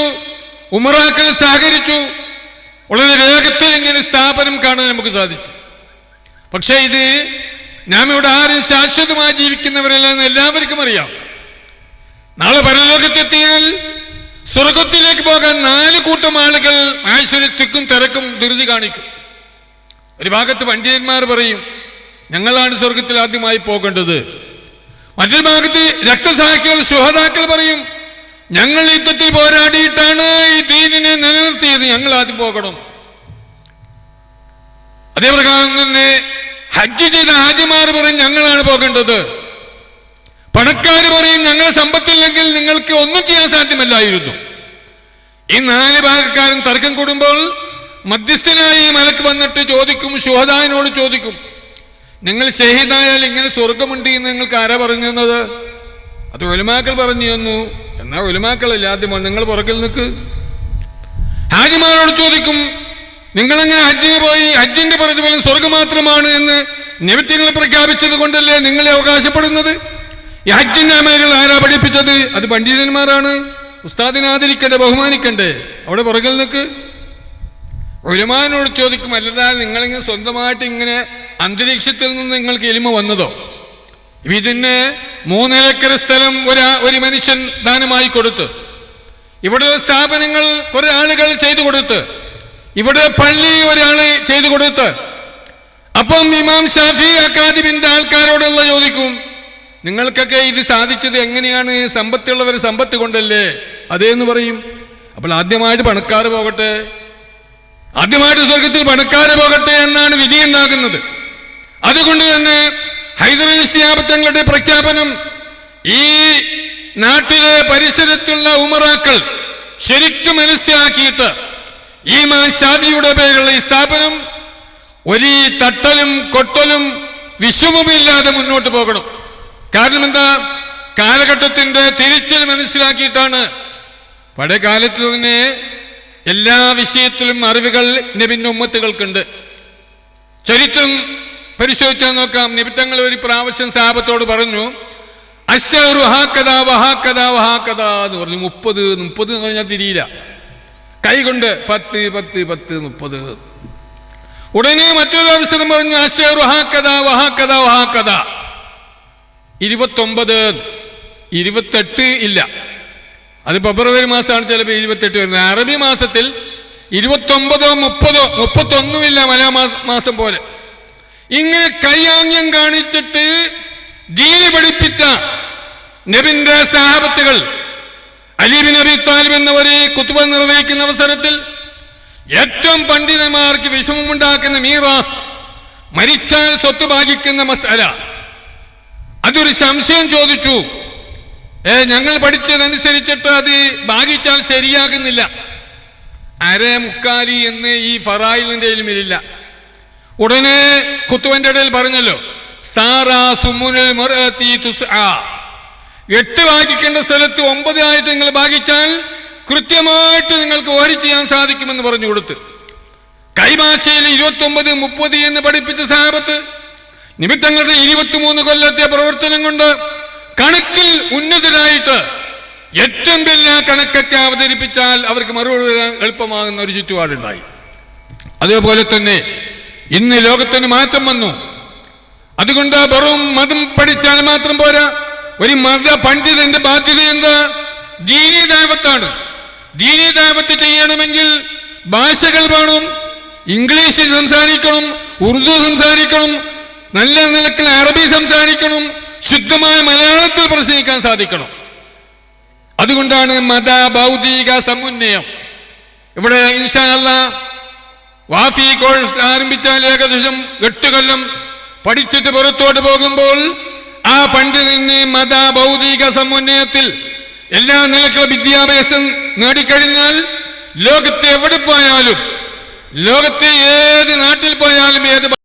ഉമറാക്കൾ സഹകരിച്ചു, വളരെ വേഗത്തിൽ ഇങ്ങനെ സ്ഥാപനം കാണാൻ നമുക്ക് സാധിച്ചു. പക്ഷേ ഇത് നാം ഇവിടെ ആരും ശാശ്വതമായി ജീവിക്കുന്നവരല്ല എന്ന് എല്ലാവർക്കും അറിയാം. നാളെ പരലോകത്തെത്തിയാൽ സ്വർഗത്തിലേക്ക് പോകാൻ 4 കൂട്ടം ആളുകൾ ആശ്വര്യത്തിക്കും തിരക്കും ധൃതി കാണിക്കും. ഒരു ഭാഗത്ത് പണ്ഡിതന്മാർ പറയും ഞങ്ങളാണ് സ്വർഗത്തിൽ ആദ്യമായി പോകേണ്ടത്. മറ്റൊരു ഭാഗത്ത് രക്തസാക്ഷികൾ ശുഹദാക്കൾ പറയും ഞങ്ങൾ യുദ്ധത്തിൽ പോരാടിയിട്ടാണ് ഈ ദീനിനെ നിലനിർത്തിയത്, ഞങ്ങൾ ആദ്യം പോകണം. അതേപ്രകാരം തന്നെ ഹജ്ജ് ചെയ്ത ഹാജിമാർ പറയും ഞങ്ങളാണ് പോകേണ്ടത്. പണക്കാർ പറയും ഞങ്ങൾ സമ്പത്തില്ലെങ്കിൽ നിങ്ങൾക്ക് ഒന്നും ചെയ്യാൻ സാധ്യമല്ലായിരുന്നു. ഈ 4 ഭാഗക്കാരും തർക്കം കൂടുമ്പോൾ മധ്യസ്ഥനായി മലക്ക് വന്നിട്ട് ചോദിക്കും, ശുഹദാവിനോട് ചോദിക്കും, നിങ്ങൾ ഷഹീദായാൽ ഇങ്ങനെ സ്വർഗമുണ്ട് എന്ന് നിങ്ങൾക്ക് ആരാ പറഞ്ഞു തന്നത്? അത് ഉലമാക്കൾ പറഞ്ഞു തന്നു. എന്നാൽ ഉലമാക്കളല്ല, ആദ്യം നിങ്ങൾ പുറകിൽ നിൽക്ക്. ഹാജിമാരോട് ചോദിക്കും, നിങ്ങളെങ്ങനെ ഹജ്ജിന് പോയി? ഹജ്ജിന്റെ പ്രതിഫലം സ്വർഗം മാത്രമാണ് എന്ന് നബിതങ്ങൾ പ്രഖ്യാപിച്ചത് കൊണ്ടല്ലേ നിങ്ങളെ അവകാശപ്പെടുന്നത്? ഈ ഹജ്ജിന്റെ അമലുകൾ ആരാ പഠിപ്പിച്ചത്? അത് പണ്ഡിതന്മാരാണ്. ഉസ്താദിനെ ആദരിക്കണ്ടേ, ബഹുമാനിക്കണ്ടേ? അവിടെ പുറകിൽ നിൽക്ക്. ഉലമാനോട് ചോദിക്കും, അല്ലാതെ നിങ്ങളിങ്ങനെ സ്വന്തമായിട്ട് ഇങ്ങനെ അന്തരീക്ഷത്തിൽ നിന്ന് നിങ്ങൾക്ക് എലിമ വന്നതോ? ഇതിന് 3 ഏക്കർ സ്ഥലം ഒരു മനുഷ്യൻ ദാനമായി കൊടുത്ത്, ഇവിടെ സ്ഥാപനങ്ങൾ കുറെ ആളുകൾ ചെയ്തു കൊടുത്ത്, ഇവിടെ പള്ളി ഒരാള് ചെയ്തു കൊടുത്ത്, അപ്പം ഇമാം ഷാഫി അക്കാദമിന്റെ ആൾക്കാരോടുള്ള ചോദിക്കും, നിങ്ങൾക്കൊക്കെ ഇത് സാധിച്ചത് എങ്ങനെയാണ്? സമ്പത്തുള്ളവർ സമ്പത്ത് കൊണ്ടല്ലേ? അതേന്ന് പറയും. അപ്പോൾ ആദ്യമായിട്ട് പണക്കാർ പോകട്ടെ, ആദ്യമായിട്ട് സ്വർഗത്തിൽ പണക്കാർ പോകട്ടെ എന്നാണ് വിധി ഉണ്ടാകുന്നത്. അതുകൊണ്ട് തന്നെ ഹൈദർ അലി ശിഹാബ് തങ്ങളുടെ പ്രഖ്യാപനം ഈ നാട്ടിലെ പരിസരത്തുള്ള ഉമറാക്കൾ ശരിക്കും മനസ്സിലാക്കിയിട്ട് ഈ ഇമാം ഷാഫിയുടെ പേരുള്ള ഈ സ്ഥാപനം ഒരു തട്ടലും കൊട്ടലും വിഷമമില്ലാതെ മുന്നോട്ട് പോകണം. കാരണം എന്താ? കാലഘട്ടത്തിന്റെ തിരിച്ചൽ മനസ്സിലാക്കിയിട്ടാണ്. പഴയ കാലത്ത് തന്നെ എല്ലാ വിഷയത്തിലും അറിവുകൾ നബിന്റെ ഉമ്മത്തുകൾക്കുണ്ട്. ചരിത്രം പരിശോധിച്ചാൽ നോക്കാം. നബിത്തങ്ങൾ ഒരു പ്രാവശ്യം സഹാബത്തോട് പറഞ്ഞു, അശ്ശഹ്റു ഹാക്കദാ വഹാക്കദാ വഹാക്കദാ എന്ന് പറഞ്ഞു. 30 എന്ന് പറഞ്ഞാൽ തിരിയില്ല, കൈകൊണ്ട് 10 10 10 30. ഉടനെ മറ്റൊരു അവസരം പറഞ്ഞു, അശ്ശഹ്റു ഹാക്കദാ വഹാക്കദാ വഹാക്കദാ 29. 28 ഇല്ല, അത് ഫെബ്രുവരി മാസമാണ് ചിലപ്പോൾ 28 വരുന്നത്. അറബി മാസത്തിൽ 29 30 31 ഇല്ല, മലയാള മാസം പോലെ. ഇങ്ങനെ കൈയാംഗ്യം കാണിച്ചിട്ട് ദീന് പഠിപ്പിച്ച നബിന്റെ സഹാബത്തുകൾ അലി ബിൻ അബി താലിബ് എന്നവരെ ഖുത്ബ നിർവഹിക്കുന്ന അവസരത്തിൽ ഏറ്റവും പണ്ഡിതന്മാർക്ക് വിഷമമുണ്ടാക്കുന്ന മീറാസ്, മരിച്ചാൽ സ്വത്ത് ഭാഗിക്കുന്ന മസ്അല, അതൊരു സംശയം ചോദിച്ചു. ഞങ്ങൾ പഠിച്ചതനുസരിച്ചിട്ട് അത് ഭാഗിച്ചാൽ ശരിയാകുന്നില്ല. അരേ മുക്കാലി എന്ന് ഈ ഫറായിലിന്റെ ഇൽമിലില്ല. ഉടനെ ഖുത്ബന്റെ ഇടയിൽ പറഞ്ഞല്ലോ, സാറാ സുമുനുൽ മർഅതി തുസ്ആ, 8 ഭാഗിക്കേണ്ട സ്ഥലത്ത് 9 ആയിട്ട് നിങ്ങൾ ഭാഗിച്ചാൽ കൃത്യമായിട്ട് നിങ്ങൾക്ക് ഓഹരി ചെയ്യാൻ സാധിക്കുമെന്ന് പറഞ്ഞു കൊടുത്ത്. കൈഭാഷയിൽ 29, 30 എന്ന് പഠിപ്പിച്ച സഹാബത്ത് നിമിത്തങ്ങളുടെ 23 കൊല്ലത്തെ പ്രവർത്തനം കൊണ്ട് കണക്കിൽ ഉന്നതരായിട്ട് ഏറ്റവും വലിയ കണക്കൊക്കെ അവതരിപ്പിച്ചാൽ അവർക്ക് മറുപടി എളുപ്പമാകുന്ന ഒരു ചുറ്റുപാടുണ്ടായി. അതേപോലെ തന്നെ ഇന്ന് ലോകത്തിന് മാറ്റം വന്നു. അതുകൊണ്ട് വെറും മതം പഠിച്ചാൽ മാത്രം പോരാ. ഒരു മത പണ്ഡിതന്റെ ബാധ്യത എന്താ? ദീനീ ദഅവത്താണ്. ദീനീ ദഅവത്ത് ചെയ്യണമെങ്കിൽ ഭാഷകൾ വേണം. ഇംഗ്ലീഷിൽ സംസാരിക്കണം, ഉറുദു സംസാരിക്കണം, നല്ല നിലക്കുള്ള അറബി സംസാരിക്കണം, ശുദ്ധമായ മലയാളത്തിൽ പ്രസംഗിക്കാൻ സാധിക്കണം. അതുകൊണ്ടാണ് മത ഭൗതിക സമുന്നയം. ഇവിടെ ഇൻഷാ അല്ലാഹ് വാഫി കോഴ്സ് ആരംഭിച്ചാൽ ഏകദേശം 8 കൊല്ലം പഠിച്ചിട്ട് പുറത്തോട്ട് പോകുമ്പോൾ ആ പണ്ഡിതന് മത ഭൗതിക സമുന്നയത്തിൽ എല്ലാ നിലക്കുള്ള വിദ്യാഭ്യാസം നേടിക്കഴിഞ്ഞാൽ ലോകത്തെ എവിടെ പോയാലും, ലോകത്തെ ഏത് നാട്ടിൽ പോയാലും, ഏത്